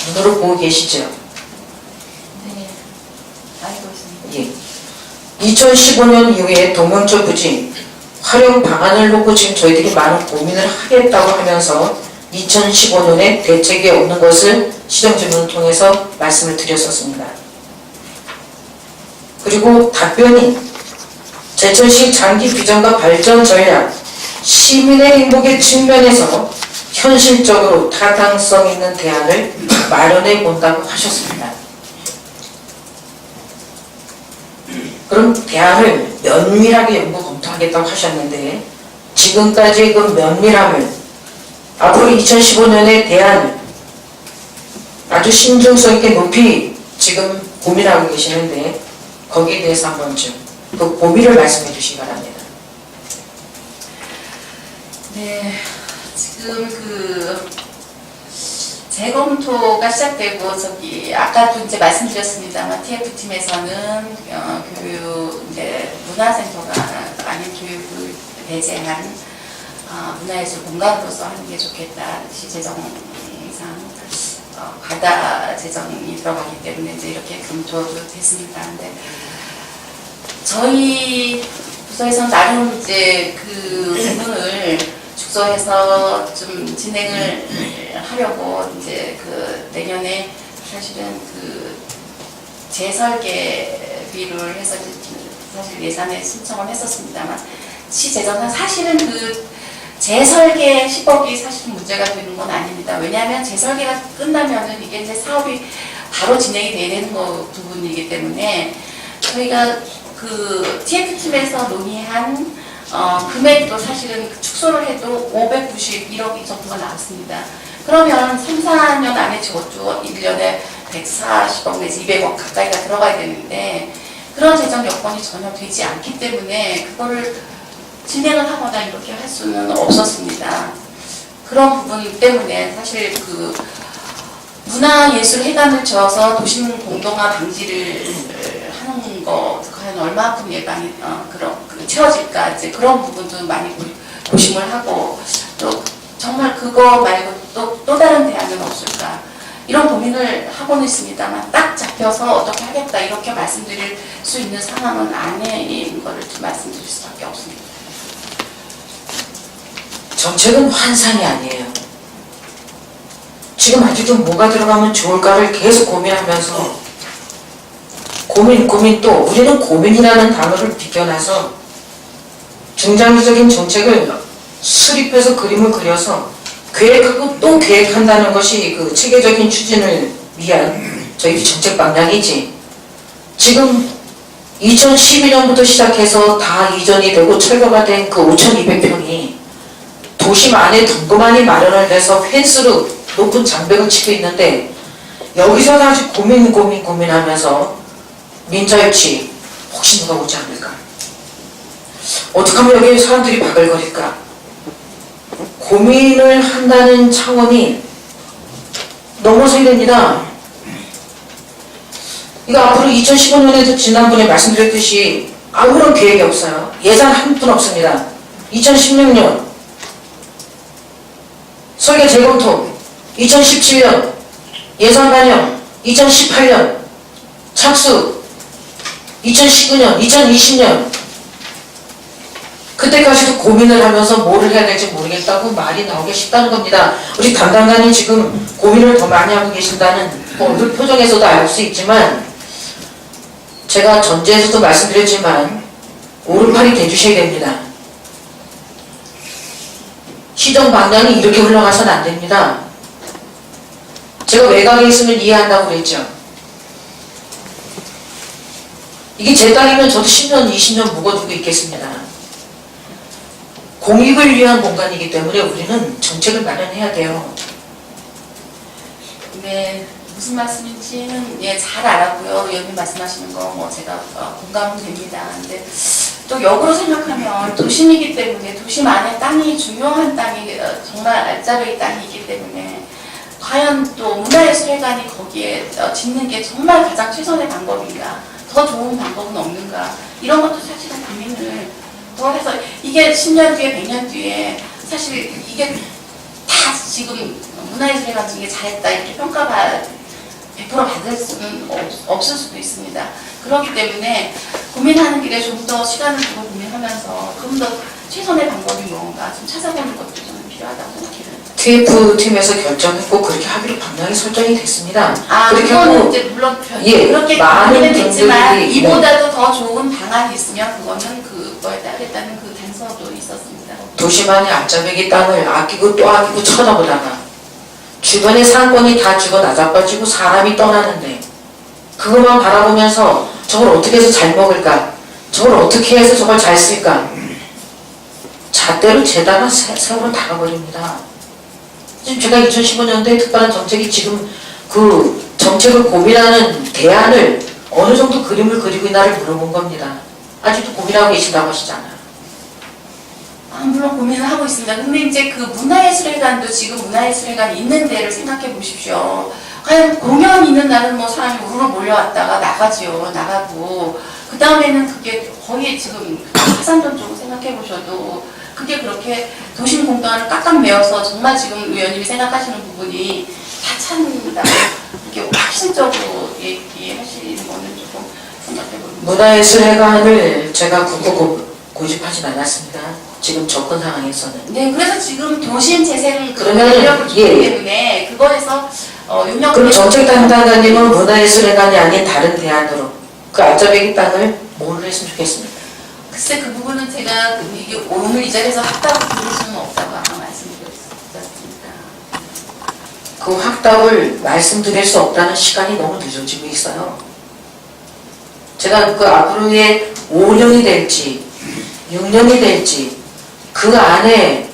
[SPEAKER 7] 눈으로 보고 계시죠?
[SPEAKER 3] 네. 알고 있습니다.
[SPEAKER 7] 예. 2015년 이후에 동명초 부지 활용 방안을 놓고 지금 저희들이 많은 고민을 하겠다고 하면서 2015년에 대책이 없는 것을 시정질문을 통해서 말씀을 드렸었습니다. 그리고 답변이 제천시 장기 비전과 발전 전략, 시민의 행복의 측면에서 현실적으로 타당성 있는 대안을 마련해 본다고 하셨습니다. 그럼 대안을 면밀하게 연구 검토하겠다고 하셨는데 지금까지 그 면밀함을 앞으로 2015년의 대안을 아주 신중성 있게 높이 지금 고민하고 계시는데 거기에 대해서 한 번쯤 그 고민을 말씀해 주시기 바랍니다.
[SPEAKER 3] 네. 지금 그 재검토가 시작되고 아까도 이제 말씀드렸습니다만 TF팀에서는 교육 이제 문화센터가 아닌 교육을 배제한 문화예술 공간으로서 하는 게 좋겠다. 시 재정상 과다 재정이 들어가기 때문에 이제 이렇게 검토도 됐습니다. 근데 저희 부서에서는 나름 이제 그 부분을 축소해서 좀 진행을 하려고 이제 그 내년에 사실은 그 재설계비를 해서 사실 예산에 신청을 했었습니다만 시재정상 사실은 그 재설계 10억이 사실 문제가 되는 건 아닙니다. 왜냐하면 재설계가 끝나면은 이게 이제 사업이 바로 진행이 돼야 되는 부분이기 때문에 저희가 그 TF팀에서 논의한 금액도 사실은 축소를 해도 591억 정도가 나왔습니다. 그러면 3, 4년 안에 저것도 1년에 140억 내지 200억 가까이가 들어가야 되는데 그런 재정 여건이 전혀 되지 않기 때문에 그거를 진행을 하거나 이렇게 할 수는 없었습니다. 그런 부분 때문에 사실 그 문화예술회관을 지어서 도심 공동화 방지를 하는 거 과연 얼마큼 예방이 채워질까 이제 그런 부분도 많이 고심을 하고 또 정말 그거 말고 또 다른 대안은 없을까 이런 고민을 하고는 있습니다만 딱 잡혀서 어떻게 하겠다 이렇게 말씀드릴 수 있는 상황은 아닌 거를 좀 말씀드릴 수밖에 없습니다.
[SPEAKER 7] 정책은 환상이 아니에요. 지금 아직도 뭐가 들어가면 좋을까를 계속 고민하면서 고민 또 우리는 고민이라는 단어를 비껴놔서 중장기적인 정책을 수립해서 그림을 그려서 계획하고 또 계획한다는 것이 그 체계적인 추진을 위한 저희 정책 방향이지. 지금 2012년부터 시작해서 다 이전이 되고 철거가 된 그 5,200평이 도심 안에 덩그마니 마련을 해서 펜스로 높은 장벽을 치고 있는데 여기서 아주 고민하면서 민자유치 혹시 누가 오지 않을까? 어떻게 하면 여기 사람들이 바글거릴까? 고민을 한다는 차원이 넘어서야 됩니다. 이거 앞으로 2015년에도 지난번에 말씀드렸듯이 아무런 계획이 없어요. 예산 한 푼 없습니다. 2016년 설계 재검토, 2017년 예산 반영, 2018년 착수, 2019년, 2020년 그때까지도 고민을 하면서 뭐를 해야 될지 모르겠다고 말이 나오기 쉽다는 겁니다. 우리 담당관이 지금 고민을 더 많이 하고 계신다는 얼굴 표정에서도 알 수 있지만 제가 전제에서도 말씀드렸지만 오른팔이 돼주셔야 됩니다. 시정 방향이 이렇게 흘러가서는 안 됩니다. 제가 외곽에 있으면 이해한다고 그랬죠. 이게 제 딸이면 저도 10년, 20년 묵어두고 있겠습니다. 공익을 위한 공간이기 때문에 우리는 정책을 마련해야 돼요.
[SPEAKER 3] 네, 무슨 말씀인지는 예, 잘 알았고요. 의원님 말씀하시는 거 뭐 제가 공감은 됩니다. 근데 또 역으로 생각하면 도심이기 때문에 도심 안에 땅이 중요한 땅이 정말 알짜배기 땅이기 때문에 과연 또 문화예술회관이 거기에 짓는 게 정말 가장 최선의 방법인가, 더 좋은 방법은 없는가, 이런 것도 사실은 고민을 더 해서 이게 10년 뒤에 100년 뒤에 사실 이게 다 지금 문화예술회관 중에 잘했다 이렇게 100% 받을 수는 없을 수도 있습니다. 그렇기 때문에 고민하는 길에 좀 더 시간을 두고 고민하면서 좀 더 최선의 방법이 뭔가 좀 찾아보는 것도 저는 필요하다고 생각해요.
[SPEAKER 7] TF팀에서 결정했고 그렇게 하기로 방향이 설정이 됐습니다. 그렇게
[SPEAKER 3] 그거는
[SPEAKER 7] 하고
[SPEAKER 3] 이제 물론
[SPEAKER 7] 예,
[SPEAKER 3] 그렇게
[SPEAKER 7] 많은
[SPEAKER 3] 하면 됐지만
[SPEAKER 7] 분들이,
[SPEAKER 3] 이보다도 더 좋은 방안이 있으면 그거는 그거에 따르겠다는 그 단서도 있었습니다.
[SPEAKER 7] 도시만의 앞자배기 땅을 아끼고 또 아끼고 쳐다보다가 주변의 상권이 다 죽어 나자빠지고 사람이 떠나는데 그것만 바라보면서 저걸 어떻게 해서 잘 먹을까, 저걸 어떻게 해서 저걸 잘 쓸까, 잣대로 재다가 세월은 다가버립니다. 지금 제가 2015년도에 특별한 정책이 지금 그 정책을 고민하는 대안을 어느 정도 그림을 그리고 있나를 물어본 겁니다. 아직도 고민하고 계신다고 하시잖아요.
[SPEAKER 3] 물론 고민을 하고 있습니다. 근데 이제 그 문화예술회관도 지금 문화예술회관이 있는 데를 생각해 보십시오. 과연 공연 있는 날은 뭐 사람이 우르르 몰려왔다가 나가지요. 나가고 그 다음에는 그게 거의 지금 화산동 쪽으로 생각해 보셔도 그게 그렇게 도심 공간을 깎아매어서 정말 지금 의원님이 생각하시는 부분이 다 찬다. 이렇게 확신적으로 얘기하시는 거는 조금 생각해 봅니다.
[SPEAKER 7] 문화예술회관을 제가 굳고 고집하진 않았습니다. 지금 접근 상황에서는.
[SPEAKER 3] 네, 그래서 지금 도심 재생
[SPEAKER 7] 그러면,
[SPEAKER 3] 노력을 주기
[SPEAKER 7] 예.
[SPEAKER 3] 때문에 그거에서 용역.
[SPEAKER 7] 그럼 정책 담당자님은 문화예술회관이 아닌 다른 대안으로 그 앞자배기 땅을 뭘 했으면 좋겠습니까?
[SPEAKER 3] 글쎄 그 부분은 제가 이게 오늘 이 자리에서 확답을 드릴 수는 없다고 아까 말씀드렸습니다.
[SPEAKER 7] 그 확답을 말씀드릴 수 없다는 시간이 너무 늦어지고 있어요. 제가 그 앞으로의 5년이 될지 6년이 될지 그 안에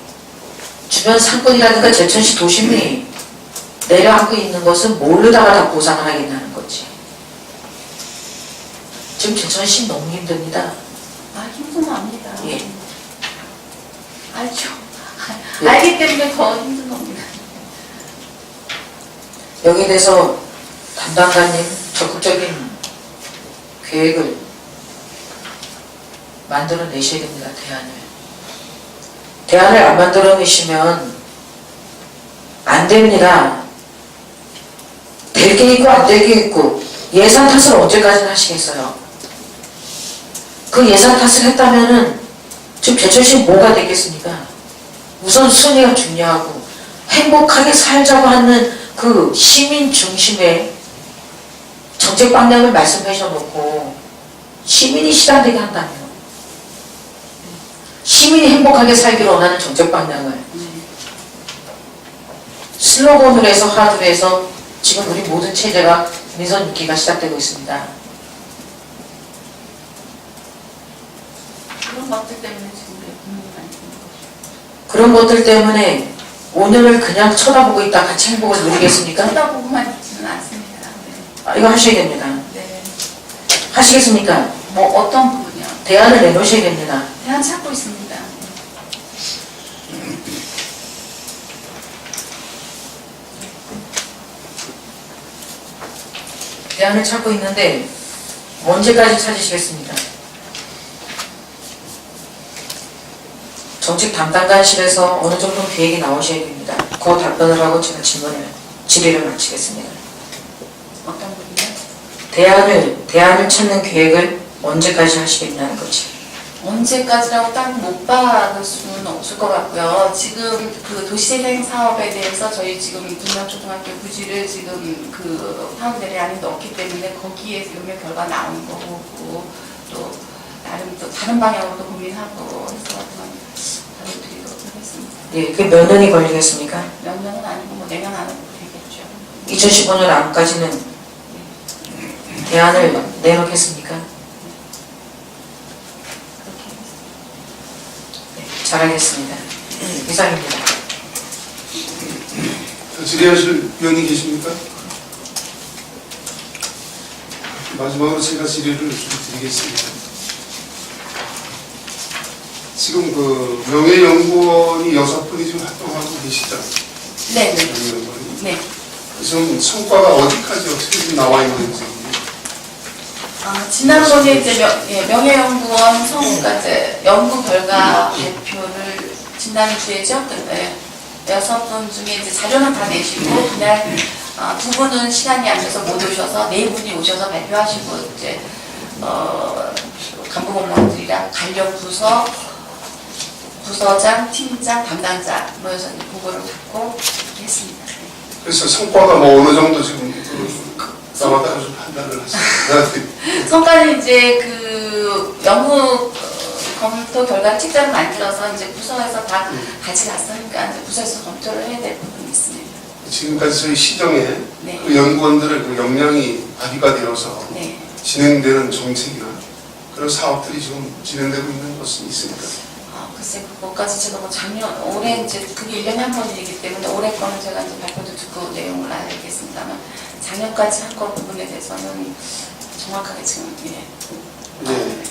[SPEAKER 7] 주변 상권이라든가 제천시 도심이 내려앉고 있는 것은 모르다가 다 보상을 하겠다는 거지. 지금 제천시 너무 힘듭니다.
[SPEAKER 3] 힘든 거 압니다.
[SPEAKER 7] 예.
[SPEAKER 3] 알죠.
[SPEAKER 7] 예.
[SPEAKER 3] 알기 때문에 더 힘든 겁니다.
[SPEAKER 7] 여기에 대해서 담당관님 적극적인 계획을 만들어 내셔야 됩니다. 대안을 안 만들어 내시면 안 됩니다. 될 게 있고 안 될 게 있고 예산 탓을 언제까지 하시겠어요? 그 예산 탓을 했다면은 지금 제천시 뭐가 되겠습니까? 우선 순위가 중요하고 행복하게 살자고 하는 그 시민 중심의 정책 방향을 말씀하셔 놓고 시민이 실현되게 한다면 시민이 행복하게 살기를 원하는 정책 방향을 슬로건으로 해서 하드로 해서 지금 우리 모든 체제가 민선 6기가 시작되고 있습니다.
[SPEAKER 3] 그런 것들 때문에 지금 고민이 많이 되는 거죠.
[SPEAKER 7] 그런 것들 때문에 5년을 그냥 쳐다보고 있다 같이 행복을 누리겠습니까?
[SPEAKER 3] 쳐다보고만 있지는 않습니다. 네.
[SPEAKER 7] 이거 하셔야 됩니다.
[SPEAKER 3] 네.
[SPEAKER 7] 하시겠습니까?
[SPEAKER 3] 뭐 어떤 부분이요?
[SPEAKER 7] 대안을 내놓으셔야 됩니다.
[SPEAKER 3] 대안 찾고 있습니다.
[SPEAKER 7] 대안을 찾고 있는데 언제까지 찾으시겠습니까? 정책 담당관실에서 어느 정도 계획이 나오셔야 됩니다. 그 답변을 하고 제가 질의를 마치겠습니다.
[SPEAKER 3] 어떤 부분이요?
[SPEAKER 7] 대안을 찾는 계획을 언제까지 하시겠냐는 거지.
[SPEAKER 3] 언제까지라고 딱 못 박을 수는 없을 것 같고요. 지금 그 도시재생 사업에 대해서 저희 지금 분명초등학교 부지를 지금 그 파운데리 안에 넣었기 때문에 거기에 용역 결과 나오는 거고 또 나름 또 다른 방향으로도 고민하고 해서 한번 다뤄드리도록 하겠습니다.
[SPEAKER 7] 예, 그게 몇 년이 걸리겠습니까?
[SPEAKER 3] 몇 년은 아니고 뭐 내년 안에 되겠죠.
[SPEAKER 7] 2015년 안까지는 대안을 내놓겠습니까?
[SPEAKER 3] 그렇게 하겠습니다.
[SPEAKER 7] 네, 잘하겠습니다. 이상입니다.
[SPEAKER 1] 질의하실 위원이 계십니까? 마지막으로 제가 질의를 좀 드리겠습니다. 지금 그 명예연구원이 6분이 지금 활동하고 계시죠?
[SPEAKER 3] 네,
[SPEAKER 1] 명예연구원이.
[SPEAKER 3] 네.
[SPEAKER 1] 지금 성과가 어디까지 어떻게 지금 나와 있는지.
[SPEAKER 3] 지난번에 이제 명예연구원 성과 이제 연구 결과 발표를 지난주에죠. 근데 6분 중에 이제 자료는 다 내시고 그날 2분은 시간이 안 돼서 못 오셔서 4분이 오셔서 발표하시고 이제 간부 공무원들이랑 관련 부서장, 팀장, 담당자 모여서 이제 보고를 받고 이렇게 했습니다.
[SPEAKER 1] 그래서 성과가 뭐 어느 정도 지금 나왔다고 좀 판단을 하십니다.
[SPEAKER 3] 성과는 이제 그 연구 검토 결과 책자를 만들어서 이제 부서에서 다 같이 갔으니까 이제 부서에서 검토를 해야 될 부분이 있습니다.
[SPEAKER 1] 지금까지 저희 시정에
[SPEAKER 3] 네.
[SPEAKER 1] 그 연구원들의 그 역량이 발휘가 되어서
[SPEAKER 3] 네.
[SPEAKER 1] 진행되는 정책이나 그런 사업들이 지금 진행되고 있는 것은 있습니까?
[SPEAKER 3] 글쎄 그것까지 제가 뭐 올해 이제 그게 1년에 한 번이기 때문에 올해 거는 제가 이제 발표도 듣고 내용을 알겠습니다만 작년까지 한 거 부분에 대해서는 정확하게 지금
[SPEAKER 1] 네.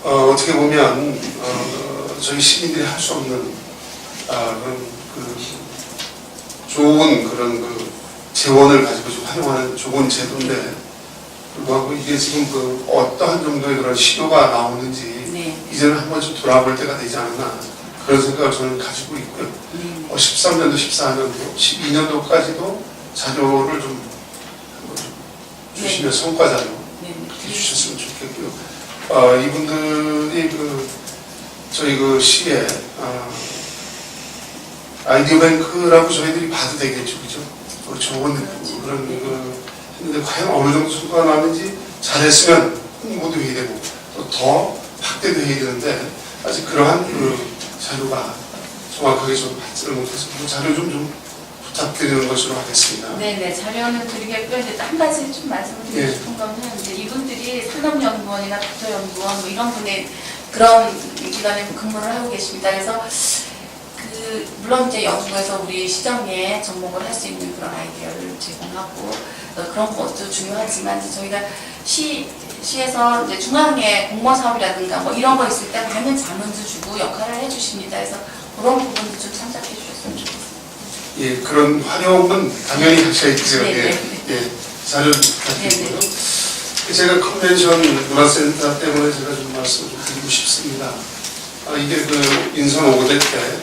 [SPEAKER 1] 어떻게 보면 저희 시민들이 할 수 없는 그런 그 좋은 그런 그 재원을 가지고 좀 활용하는 좋은 제도인데 불구하고 이게 지금 그 어떠한 정도의 그런 시도가 나오는지
[SPEAKER 3] 네.
[SPEAKER 1] 이제는 한 번쯤 돌아볼 때가 되지 않았나 그런 생각을 저는 가지고 있고요. 13년도, 14년도, 12년도까지도 자료를 좀 주시면 성과 자료 주셨으면 좋겠고요. 이분들이 그 저희 그 시에 아이디어 뱅크라고 저희들이 봐도 되겠죠, 그죠? 좋은 그런 그 했는데 과연 어느 정도 성과가 나는지 잘했으면 홍보도 해야 되고 또 더 확대도 해야 되는데 아직 그러한 그 자료가 정확하게 좀 받지를 못해서 그 자료 좀 부탁드리는 것으로 하겠습니다.
[SPEAKER 3] 네네, 자료는 드리겠고요. 이제 한 가지 좀 말씀을 드리고
[SPEAKER 1] 네.
[SPEAKER 3] 싶은 거는 이제 이분들이 산업연구원이나 국토연구원 뭐 이런 분의 그런 기관에 근무를 하고 계십니다. 그래서 물론 이제 연구에서 우리 시정에 접목을 할 수 있는 그런 아이디어를 제공하고 그런 것도 중요하지만 이제 저희가 시에서 이제 중앙에 공무원 사업이라든가 뭐 이런 거 있을 때 많은 자문도 주고 역할을 해주십니다. 그래서 그런 부분도 좀 참작해 주셨으면 좋겠습니다.
[SPEAKER 1] 예, 그런 활용은 당연히 하셔야 있고요.
[SPEAKER 3] 네,
[SPEAKER 1] 예,
[SPEAKER 3] 네.
[SPEAKER 1] 예, 자료 부탁드리고요. 제가 컨벤션 문화센터 때문에 제가 좀 말씀을 좀 드리고 싶습니다. 이게 그 인선 5대 때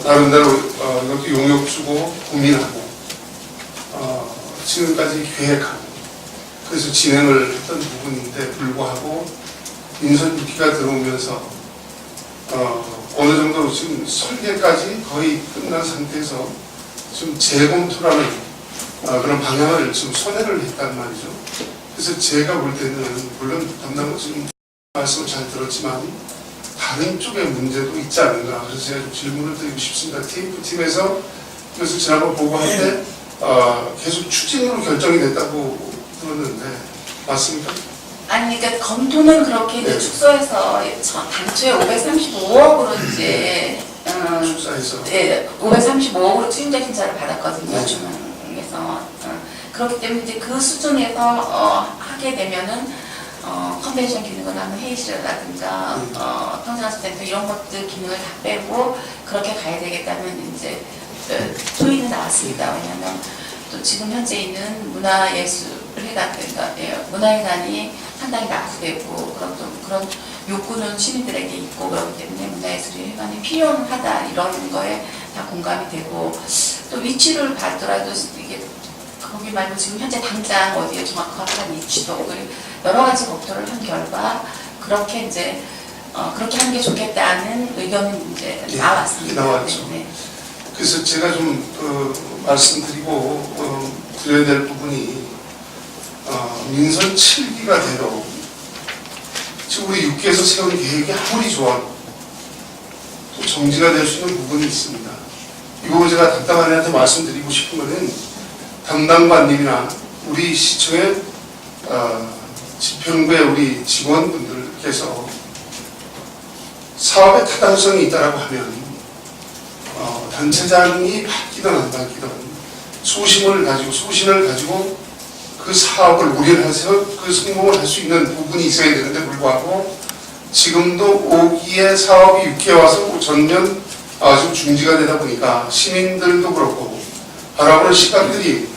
[SPEAKER 1] 나름대로 이렇게 용역 주고 고민하고 지금까지 계획하고 그래서 진행을 했던 부분인데 불구하고 인선 6기가 들어오면서 어느 정도 지금 설계까지 거의 끝난 상태에서 좀 재검토라는 그런 방향을 지금 손해를 했단 말이죠. 그래서 제가 볼 때는 물론 담당 지금 말씀을 잘 들었지만 다른 쪽에 문제도 있지 않은가. 그래서 제가 좀 질문을 드리고 싶습니다. TF팀에서 이것을 지난번 보고할 때 계속 추진으로 결정이 됐다고 들었는데 맞습니까?
[SPEAKER 3] 아니, 그러니까 검토는 그렇게 이제
[SPEAKER 1] 네.
[SPEAKER 3] 축소해서 단초에 535억으로 이제
[SPEAKER 1] 축사해서
[SPEAKER 3] 네, 535억으로 투입자 신차를 받았거든요.
[SPEAKER 1] 네.
[SPEAKER 3] 중앙에서 그렇기 때문에 이제 그 수준에서 하게 되면은 컨벤션 기능을 하는 회의실이라든가 평생학습센터 이런 것들 기능을 다 빼고 그렇게 가야 되겠다면 이제 토의는 나왔습니다. 왜냐하면 또 지금 현재 있는 문화예술 문화회관, 그러니까 문화회관이 상당히 낙후되고 그런 욕구는 시민들에게 있고 그렇기 때문에 문화예술회관이 필요하다 이런 거에 다 공감이 되고 또 위치를 봐더라도 이게 거기 말고 지금 현재 당장 어디에 정확한 위치도 없고 여러 가지 검토를 한 결과 그렇게 이제 그렇게 하는 게 좋겠다는 의견이 이제
[SPEAKER 1] 예,
[SPEAKER 3] 나왔습니다.
[SPEAKER 1] 나왔죠.
[SPEAKER 3] 네, 네.
[SPEAKER 1] 그래서 제가 좀 말씀드리고 드려야 될 부분이 민선 7기가 되도록 지금 우리 육계에서 세운 계획이 아무리 좋아도 또 정지가 될 수 있는 부분이 있습니다. 이 부분 제가 담당관한테 말씀드리고 싶은 것은 담당관님이나 우리 시청의 집행부의 우리 직원분들께서 사업의 타당성이 있다라고 하면 단체장이 바뀌든 안 바뀌든 소신을 가지고 그 사업을 우려해서 그 성공을 할 수 있는 부분이 있어야 되는데 불구하고 지금도 5기의 사업이 6기에 와서 전면 지금 중지가 되다 보니까 시민들도 그렇고 바라보는 시각들이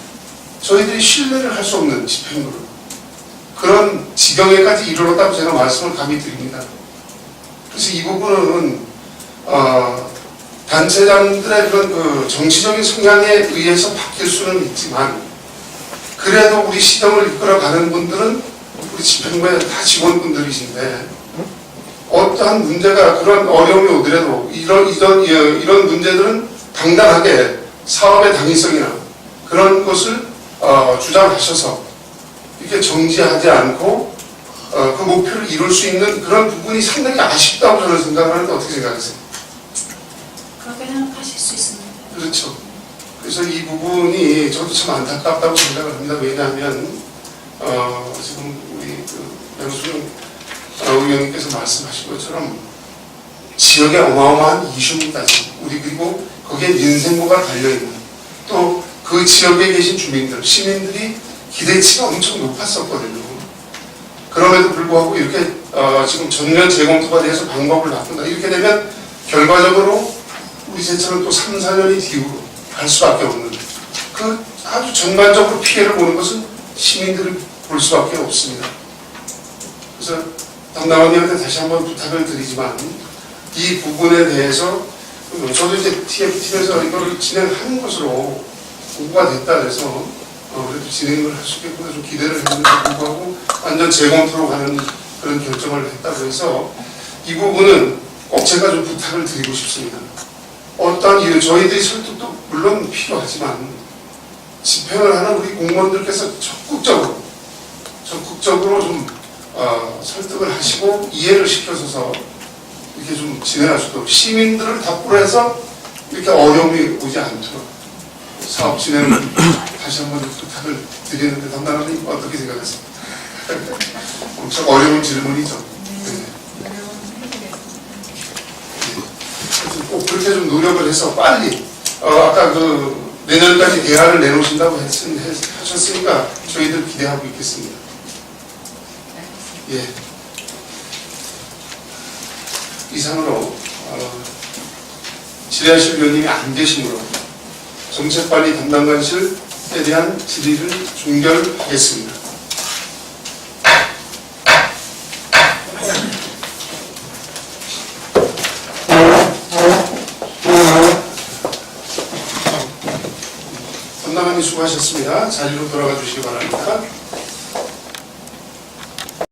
[SPEAKER 1] 저희들이 신뢰를 할 수 없는 집행부를 그런 지경에까지 이르렀다고 제가 말씀을 감히 드립니다. 그래서 이 부분은 단체장들의 그런 그 정치적인 성향에 의해서 바뀔 수는 있지만 그래도 우리 시정을 이끌어가는 분들은 우리 집행부의 다 직원분들이신데 어떠한 문제가 그런 어려움이 오더라도 이런 문제들은 당당하게 사업의 당위성이나 그런 것을 주장하셔서 이렇게 정지하지 않고 그 목표를 이룰 수 있는 그런 부분이 상당히 아쉽다고 저는 생각하는데 어떻게 생각하세요?
[SPEAKER 3] 그렇게 생각하실 수 있습니다.
[SPEAKER 1] 그렇죠. 그래서 이 부분이 저도 참 안타깝다고 생각을 합니다. 왜냐하면 지금 우리 양수경 의원님께서 말씀하신 것처럼 지역에 어마어마한 이슈입니다. 우리 그리고 거기에 민생고가 달려있는 또 그 지역에 계신 주민들, 시민들이 기대치가 엄청 높았었거든요. 그럼에도 불구하고 이렇게 지금 전면 재검토가 돼서 방법을 바꾼다. 이렇게 되면 결과적으로 우리 제처럼 또 3, 4년이 뒤로 갈 수밖에 없는 그 아주 전반적으로 피해를 보는 것은 시민들을 볼 수밖에 없습니다. 그래서 담당원님한테 다시 한번 부탁을 드리지만 이 부분에 대해서 저도 이제 TF팀에서 이거를 진행하는 것으로 보고가 됐다 그래서 그래도 진행을 할 수 있겠구나 좀 기대를 했는데 불구하고 완전 재검토로 가는 그런 결정을 했다고 해서 이 부분은 꼭 제가 좀 부탁을 드리고 싶습니다. 어떠한 이유, 저희들이 설득도 물론 필요하지만 집행을 하는 우리 공무원들께서 적극적으로 좀 설득을 하시고 이해를 시켜줘서 이렇게 좀 진행하시도록 시민들을 답으로 해서 이렇게 어려움이 오지 않도록 사업 진행을 다시 한번 부탁을 드리는데 담당관님 어떻게 생각하세요? 엄청 어려운 질문이죠. 네. 꼭 그렇게 좀 노력을 해서 빨리 아까 그 내년까지 대안을 내놓으신다고 하셨으니까 저희들 기대하고 있겠습니다. 예. 이상으로 지뢰하실 위원님이 안 계시므로 정책관리 담당관실에 대한 질의를 종결하겠습니다. 담당관님 수고하셨습니다. 자리로 돌아가 주시기 바랍니다.